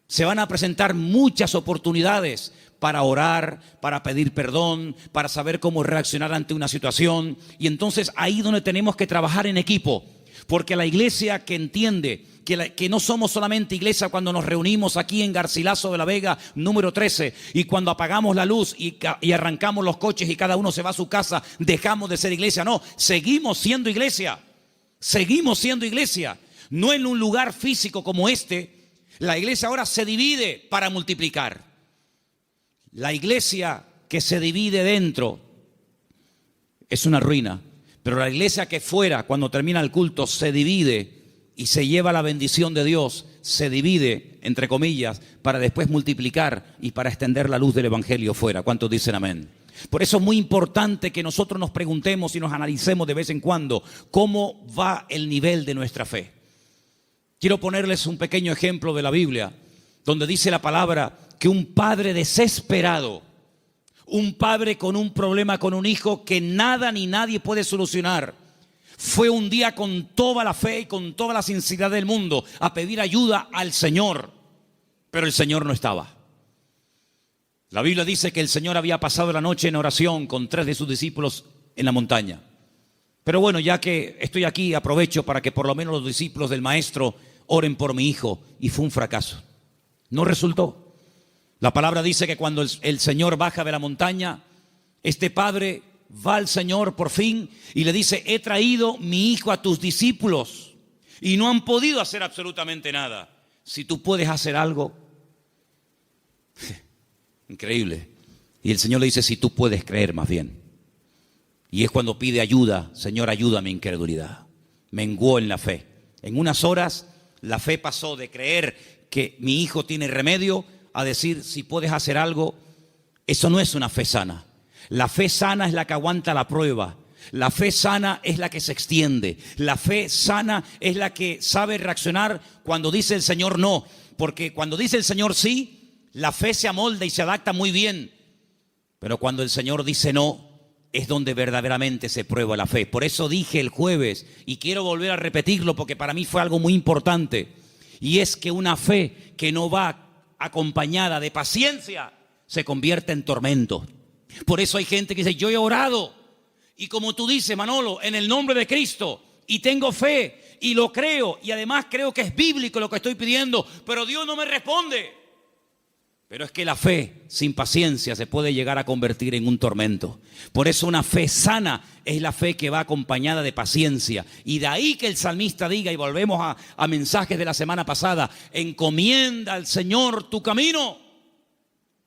se van a presentar muchas oportunidades para orar, para pedir perdón, para saber cómo reaccionar ante una situación. Y entonces ahí donde tenemos que trabajar en equipo, porque la iglesia que entiende que no somos solamente iglesia cuando nos reunimos aquí en Garcilaso de la Vega, número 13, y cuando apagamos la luz y arrancamos los coches y cada uno se va a su casa, dejamos de ser iglesia. No, seguimos siendo iglesia. Seguimos siendo iglesia. No en un lugar físico como este. La iglesia ahora se divide para multiplicar. La iglesia que se divide dentro es una ruina. Pero la iglesia que fuera, cuando termina el culto, se divide y se lleva la bendición de Dios, se divide, entre comillas, para después multiplicar y para extender la luz del evangelio fuera. ¿Cuántos dicen amén? Por eso es muy importante que nosotros nos preguntemos y nos analicemos de vez en cuando cómo va el nivel de nuestra fe. Quiero ponerles un pequeño ejemplo de la Biblia, donde dice la palabra que un padre desesperado, un padre con un problema con un hijo que nada ni nadie puede solucionar, fue un día con toda la fe y con toda la sinceridad del mundo a pedir ayuda al Señor, pero el Señor no estaba. La Biblia dice que el Señor había pasado la noche en oración con 3 de sus discípulos en la montaña. Pero bueno, ya que estoy aquí, aprovecho para que por lo menos los discípulos del Maestro oren por mi hijo. Y fue un fracaso. No resultó. La palabra dice que cuando el Señor baja de la montaña, este padre va al Señor por fin y le dice: he traído mi hijo a tus discípulos y no han podido hacer absolutamente nada. Si tú puedes hacer algo. Increíble. Y el Señor le dice: si tú puedes creer, más bien. Y es cuando pide ayuda: Señor, ayuda a mi incredulidad. Menguó en la fe. En unas horas la fe pasó de creer que mi hijo tiene remedio a decir: si puedes hacer algo. Eso no es una fe sana. La fe sana es la que aguanta la prueba. La fe sana es la que se extiende. La fe sana es la que sabe reaccionar cuando dice el Señor no. Porque cuando dice el Señor sí, la fe se amolda y se adapta muy bien. Pero cuando el Señor dice no, es donde verdaderamente se prueba la fe. Por eso dije el jueves, y quiero volver a repetirlo porque para mí fue algo muy importante, y es que una fe que no va acompañada de paciencia se convierte en tormento. Por eso hay gente que dice: yo he orado, y como tú dices, Manolo, en el nombre de Cristo, y tengo fe, y lo creo, y además creo que es bíblico lo que estoy pidiendo, pero Dios no me responde. Pero es que la fe sin paciencia se puede llegar a convertir en un tormento. Por eso una fe sana es la fe que va acompañada de paciencia. Y de ahí que el salmista diga, y volvemos a mensajes de la semana pasada: encomienda al Señor tu camino,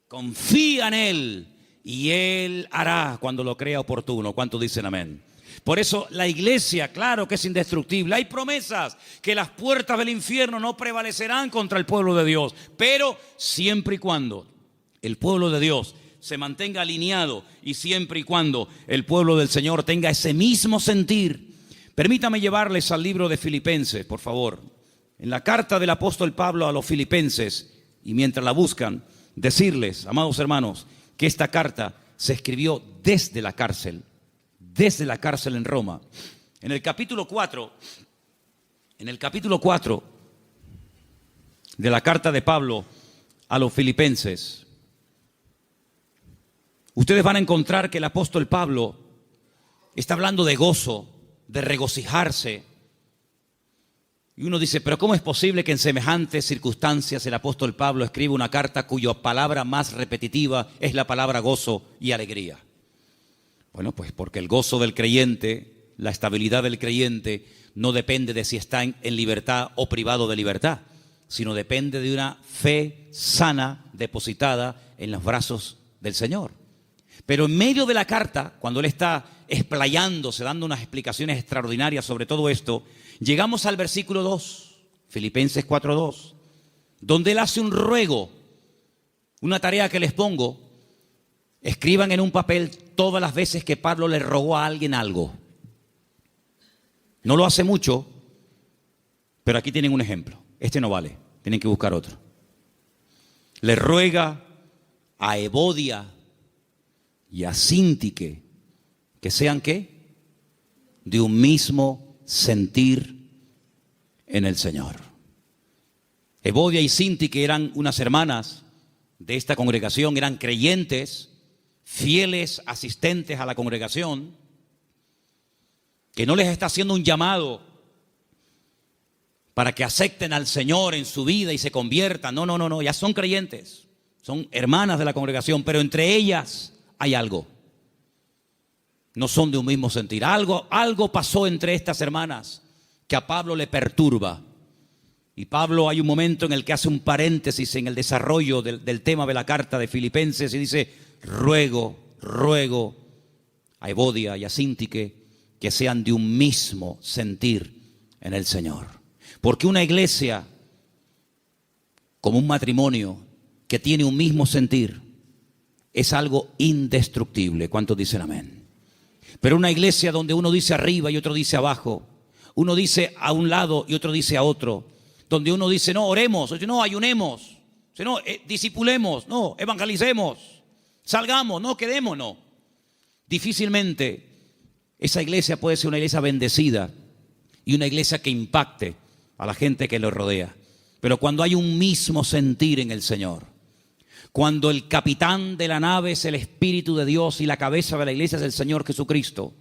confía en Él y Él hará cuando lo crea oportuno. ¿Cuántos dicen amén? Por eso la iglesia, claro que es indestructible. Hay promesas que las puertas del infierno no prevalecerán contra el pueblo de Dios. Pero siempre y cuando el pueblo de Dios se mantenga alineado y siempre y cuando el pueblo del Señor tenga ese mismo sentir. Permítame llevarles al libro de Filipenses, por favor. En la carta del apóstol Pablo a los Filipenses, y mientras la buscan, decirles, amados hermanos, que esta carta se escribió desde la cárcel en Roma. En el capítulo 4 de la carta de Pablo a los Filipenses, ustedes van a encontrar que el apóstol Pablo está hablando de gozo, de regocijarse. Y uno dice: pero ¿cómo es posible que en semejantes circunstancias el apóstol Pablo escriba una carta cuya palabra más repetitiva es la palabra gozo y alegría? Bueno, pues porque el gozo del creyente, la estabilidad del creyente, no depende de si está en libertad o privado de libertad, sino depende de una fe sana depositada en los brazos del Señor. Pero en medio de la carta, cuando él está explayándose, dando unas explicaciones extraordinarias sobre todo esto, llegamos al versículo 2, Filipenses 4:2, donde él hace un ruego, una tarea que les pongo: escriban en un papel todas las veces que Pablo le rogó a alguien algo. No lo hace mucho, pero aquí tienen un ejemplo. Este no vale, tienen que buscar otro. Le ruega a Evodia y a Síntique que sean ¿qué? De un mismo sentir en el Señor. Evodia y Síntique eran unas hermanas de esta congregación, eran creyentes, fieles asistentes a la congregación, que no les está haciendo un llamado para que acepten al Señor en su vida y se conviertan. No, ya son creyentes, son hermanas de la congregación, pero entre ellas hay algo. No son de un mismo sentir. Algo pasó entre estas hermanas que a Pablo le perturba. Y Pablo, hay un momento en el que hace un paréntesis en el desarrollo del tema de la carta de Filipenses y dice: ruego a Evodia y a Síntique que sean de un mismo sentir en el Señor. Porque una iglesia, como un matrimonio que tiene un mismo sentir, es algo indestructible. ¿Cuántos dicen amén? Pero una iglesia donde uno dice arriba y otro dice abajo, uno dice a un lado y otro dice a otro, donde uno dice no, oremos, otro, no, ayunemos, no, discipulemos, no, evangelicemos, salgamos, no, quedémonos. Difícilmente esa iglesia puede ser una iglesia bendecida y una iglesia que impacte a la gente que lo rodea. Pero cuando hay un mismo sentir en el Señor, cuando el capitán de la nave es el Espíritu de Dios y la cabeza de la iglesia es el Señor Jesucristo,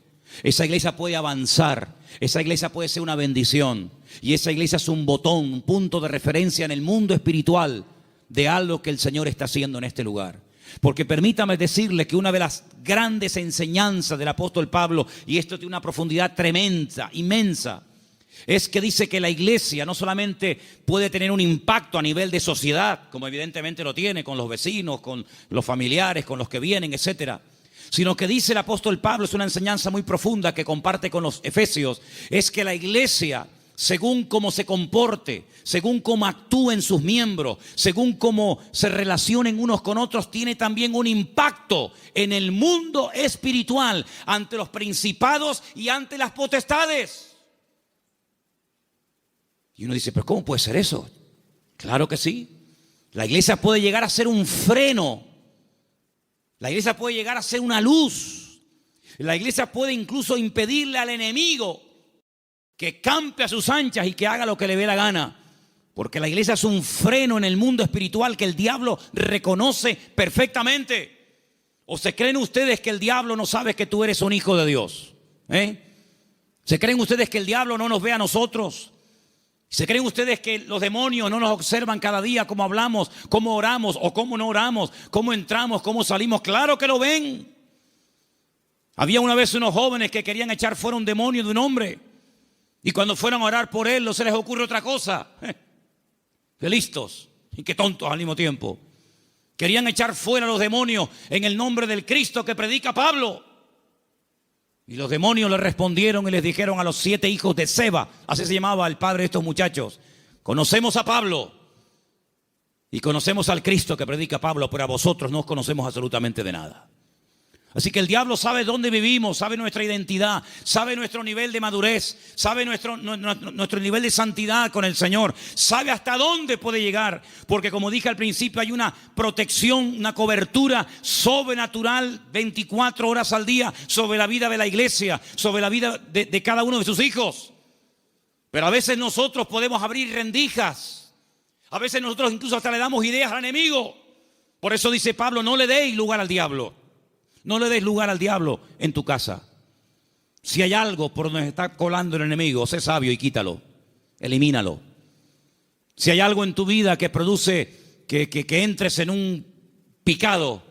esa iglesia puede avanzar, esa iglesia puede ser una bendición y esa iglesia es un botón, un punto de referencia en el mundo espiritual de algo que el Señor está haciendo en este lugar. Porque permítame decirle que una de las grandes enseñanzas del apóstol Pablo, y esto tiene una profundidad tremenda, inmensa, es que dice que la iglesia no solamente puede tener un impacto a nivel de sociedad, como evidentemente lo tiene con los vecinos, con los familiares, con los que vienen, etcétera, sino que dice el apóstol Pablo, es una enseñanza muy profunda que comparte con los efesios, es que la iglesia, según cómo se comporte, según cómo actúen sus miembros, según cómo se relacionen unos con otros, tiene también un impacto en el mundo espiritual, ante los principados y ante las potestades. Y uno dice, pero ¿cómo puede ser eso? Claro que sí. La iglesia puede llegar a ser un freno. La iglesia puede llegar a ser una luz. La iglesia puede incluso impedirle al enemigo que campe a sus anchas y que haga lo que le dé la gana. Porque la iglesia es un freno en el mundo espiritual que el diablo reconoce perfectamente. ¿O se creen ustedes que el diablo no sabe que tú eres un hijo de Dios? ¿Se creen ustedes que el diablo no nos ve a nosotros? ¿Se creen ustedes que los demonios no nos observan cada día cómo hablamos, cómo oramos o cómo no oramos, cómo entramos, cómo salimos? Claro que lo ven. Había una vez unos jóvenes que querían echar fuera un demonio de un hombre y cuando fueron a orar por él no se les ocurre otra cosa. Qué listos y qué tontos al mismo tiempo. Querían echar fuera los demonios en el nombre del Cristo que predica Pablo. Y los demonios le respondieron y les dijeron a los 7 hijos de Seba, así se llamaba el padre de estos muchachos: conocemos a Pablo y conocemos al Cristo que predica Pablo, pero a vosotros no os conocemos absolutamente de nada. Así que el diablo sabe dónde vivimos, sabe nuestra identidad, sabe nuestro nivel de madurez, sabe nuestro nivel de santidad con el Señor, sabe hasta dónde puede llegar, porque como dije al principio, hay una protección, una cobertura sobrenatural 24 horas al día sobre la vida de la iglesia, sobre la vida de cada uno de sus hijos. Pero a veces nosotros podemos abrir rendijas, a veces nosotros incluso hasta le damos ideas al enemigo. Por eso dice Pablo, no le deis lugar al diablo. No le des lugar al diablo en tu casa. Si hay algo por donde está colando el enemigo, sé sabio y quítalo, elimínalo. Si hay algo en tu vida que produce que entres en un picado,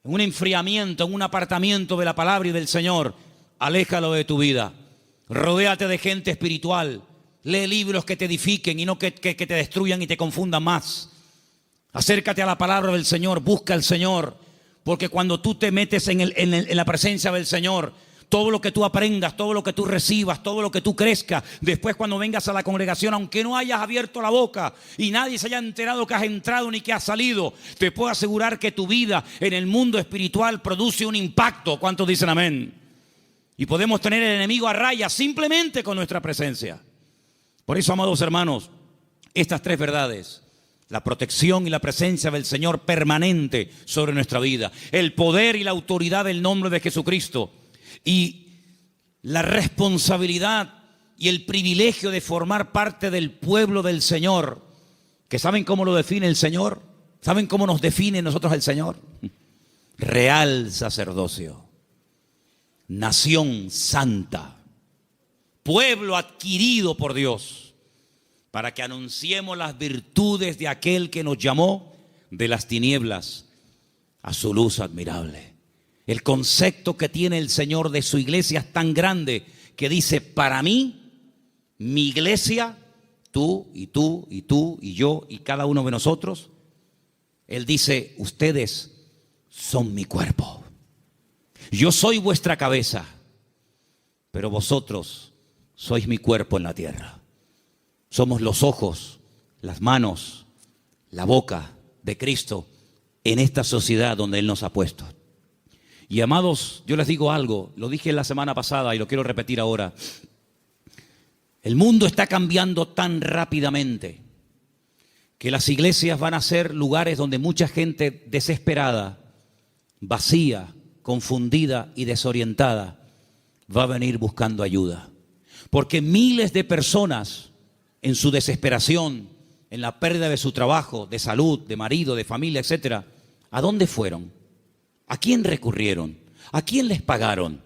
en un enfriamiento, en un apartamiento de la palabra y del Señor, aléjalo de tu vida. Rodéate de gente espiritual. Lee libros que te edifiquen y no que te destruyan y te confundan más. Acércate a la palabra del Señor, busca al Señor. Porque cuando tú te metes en la presencia del Señor, todo lo que tú aprendas, todo lo que tú recibas, todo lo que tú crezcas, después cuando vengas a la congregación, aunque no hayas abierto la boca y nadie se haya enterado que has entrado ni que has salido, te puedo asegurar que tu vida en el mundo espiritual produce un impacto. ¿Cuántos dicen amén? Y podemos tener el enemigo a raya simplemente con nuestra presencia. Por eso, amados hermanos, estas 3 verdades: la protección y la presencia del Señor permanente sobre nuestra vida, el poder y la autoridad del nombre de Jesucristo y la responsabilidad y el privilegio de formar parte del pueblo del Señor, que ¿saben cómo lo define el Señor? ¿Saben cómo nos define nosotros el Señor? Real sacerdocio, nación santa, pueblo adquirido por Dios, para que anunciemos las virtudes de aquel que nos llamó de las tinieblas a su luz admirable. El concepto que tiene el Señor de su iglesia es tan grande que dice: para mí, mi iglesia, tú y tú y tú y yo y cada uno de nosotros, Él dice: ustedes son mi cuerpo. Yo soy vuestra cabeza, pero vosotros sois mi cuerpo en la tierra. Somos los ojos, las manos, la boca de Cristo en esta sociedad donde Él nos ha puesto. Y amados, yo les digo algo, lo dije la semana pasada y lo quiero repetir ahora. El mundo está cambiando tan rápidamente que las iglesias van a ser lugares donde mucha gente desesperada, vacía, confundida y desorientada va a venir buscando ayuda. Porque miles de personas en su desesperación, en la pérdida de su trabajo, de salud, de marido, de familia, etcétera, ¿a dónde fueron? ¿A quién recurrieron? ¿A quién les pagaron?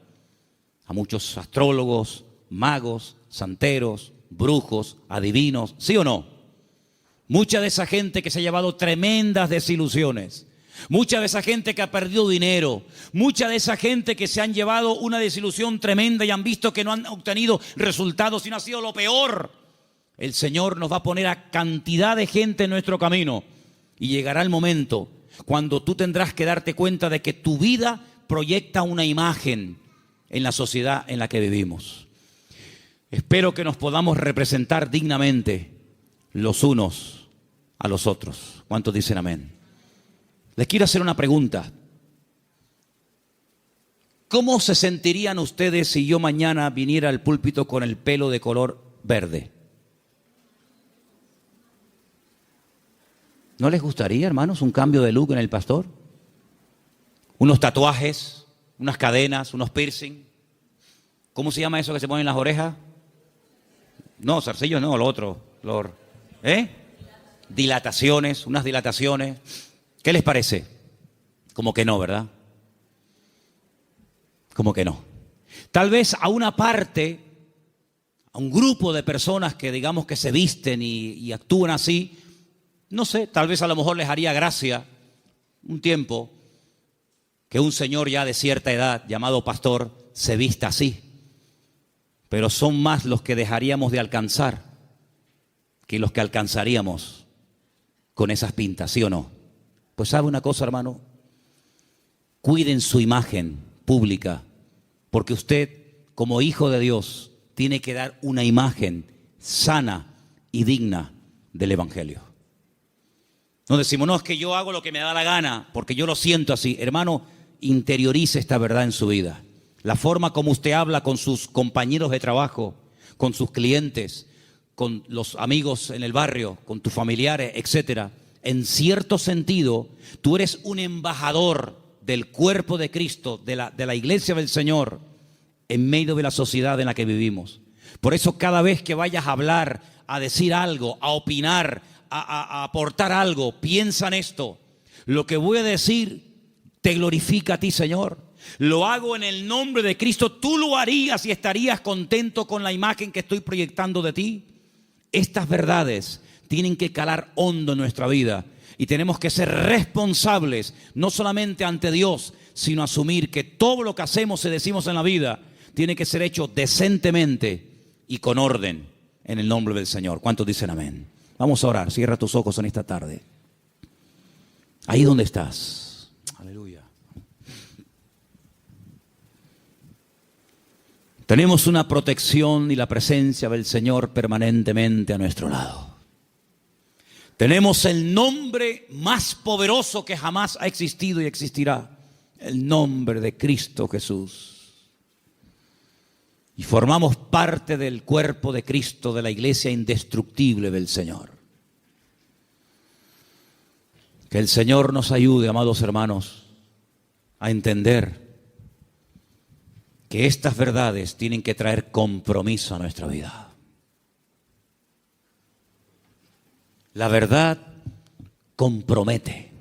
A muchos astrólogos, magos, santeros, brujos, adivinos, ¿sí o no? Mucha de esa gente que se ha llevado tremendas desilusiones, mucha de esa gente que ha perdido dinero, mucha de esa gente que se han llevado una desilusión tremenda y han visto que no han obtenido resultados, sino ha sido lo peor. El Señor nos va a poner a cantidad de gente en nuestro camino y llegará el momento cuando tú tendrás que darte cuenta de que tu vida proyecta una imagen en la sociedad en la que vivimos. Espero que nos podamos representar dignamente los unos a los otros. ¿Cuántos dicen amén? Les quiero hacer una pregunta. ¿Cómo se sentirían ustedes si yo mañana viniera al púlpito con el pelo de color verde? ¿No les gustaría, hermanos, un cambio de look en el pastor? Unos tatuajes, unas cadenas, unos piercing. ¿Cómo se llama eso que se pone en las orejas? No, zarcillos no, lo otro. Dilataciones, unas dilataciones. ¿Qué les parece? Como que no, ¿verdad? Como que no. Tal vez a una parte, a un grupo de personas que digamos que se visten y actúan así, no sé, tal vez a lo mejor les haría gracia un tiempo que un señor ya de cierta edad llamado pastor se vista así. Pero son más los que dejaríamos de alcanzar que los que alcanzaríamos con esas pintas, ¿sí o no? Pues sabe una cosa, hermano, cuiden su imagen pública, porque usted, como hijo de Dios, tiene que dar una imagen sana y digna del Evangelio. No decimos, no, es que yo hago lo que me da la gana, porque yo lo siento así. Hermano, interiorice esta verdad en su vida. La forma como usted habla con sus compañeros de trabajo, con sus clientes, con los amigos en el barrio, con tus familiares, etcétera. En cierto sentido, tú eres un embajador del cuerpo de Cristo, de la iglesia del Señor, en medio de la sociedad en la que vivimos. Por eso cada vez que vayas a hablar, a decir algo, a opinar, a aportar algo, piensa en esto. Lo que voy a decir te glorifica a ti, Señor. Lo hago en el nombre de Cristo. Tú lo harías y estarías contento con la imagen que estoy proyectando de ti. Estas verdades tienen que calar hondo en nuestra vida y tenemos que ser responsables, no solamente ante Dios, sino asumir que todo lo que hacemos y decimos en la vida tiene que ser hecho decentemente y con orden en el nombre del Señor. ¿Cuántos dicen amén? Vamos a orar. Cierra tus ojos en esta tarde. Ahí donde estás. Aleluya. Tenemos una protección y la presencia del Señor permanentemente a nuestro lado. Tenemos el nombre más poderoso que jamás ha existido y existirá. El nombre de Cristo Jesús. Y formamos parte del cuerpo de Cristo, de la iglesia indestructible del Señor. Que el Señor nos ayude, amados hermanos, a entender que estas verdades tienen que traer compromiso a nuestra vida. La verdad compromete.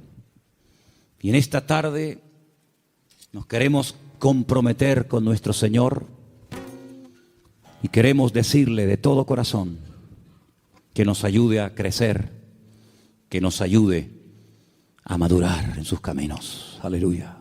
Y en esta tarde nos queremos comprometer con nuestro Señor y queremos decirle de todo corazón que nos ayude a crecer, que nos ayude a madurar en sus caminos. Aleluya.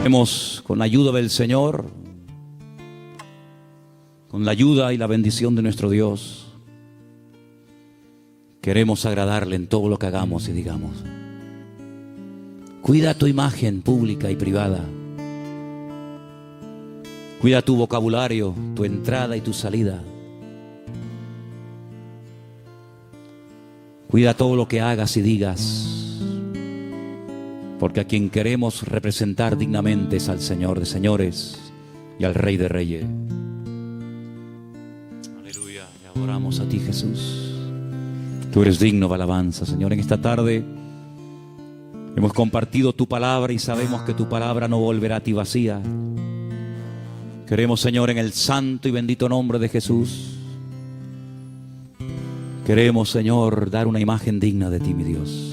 Hemos, con la ayuda del Señor, con la ayuda y la bendición de nuestro Dios, queremos agradarle en todo lo que hagamos y digamos. Cuida tu imagen pública y privada. Cuida tu vocabulario, tu entrada y tu salida. Cuida todo lo que hagas y digas, porque a quien queremos representar dignamente es al Señor de señores y al Rey de reyes. Aleluya, y adoramos a ti, Jesús. Tú eres digno de alabanza, Señor. En esta tarde hemos compartido tu palabra y sabemos que tu palabra no volverá a ti vacía. Queremos, Señor, en el santo y bendito nombre de Jesús, queremos, Señor, dar una imagen digna de ti, mi Dios.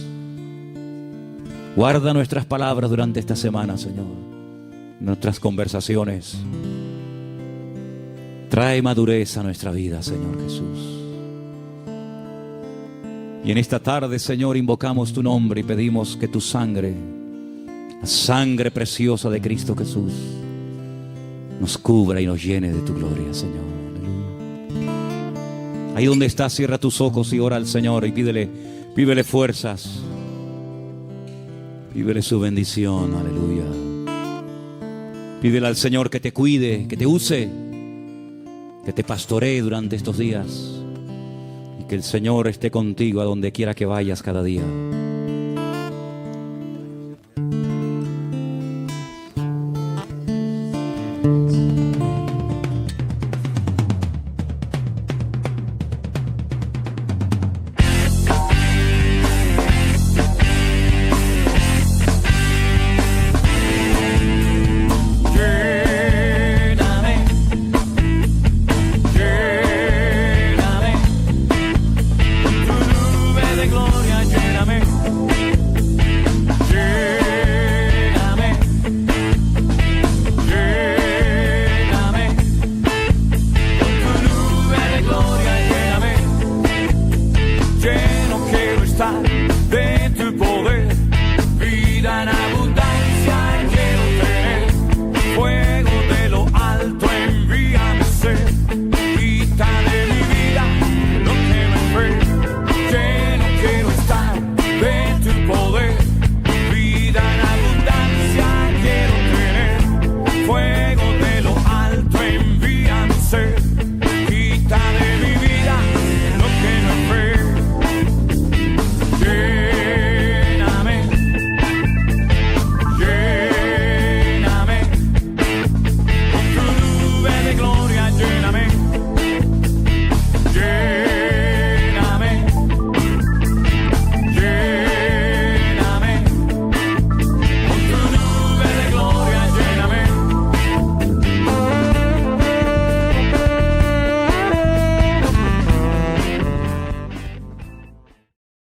Guarda nuestras palabras durante esta semana, Señor, nuestras conversaciones. Trae madurez a nuestra vida, Señor Jesús. Y en esta tarde, Señor, invocamos tu nombre y pedimos que tu sangre, la sangre preciosa de Cristo Jesús, nos cubra y nos llene de tu gloria, Señor. Aleluya. Ahí donde estás, cierra tus ojos y ora al Señor y pídele fuerzas. Pídele su bendición, aleluya. Pídele al Señor que te cuide, que te use, que te pastoree durante estos días. Y que el Señor esté contigo a donde quiera que vayas cada día.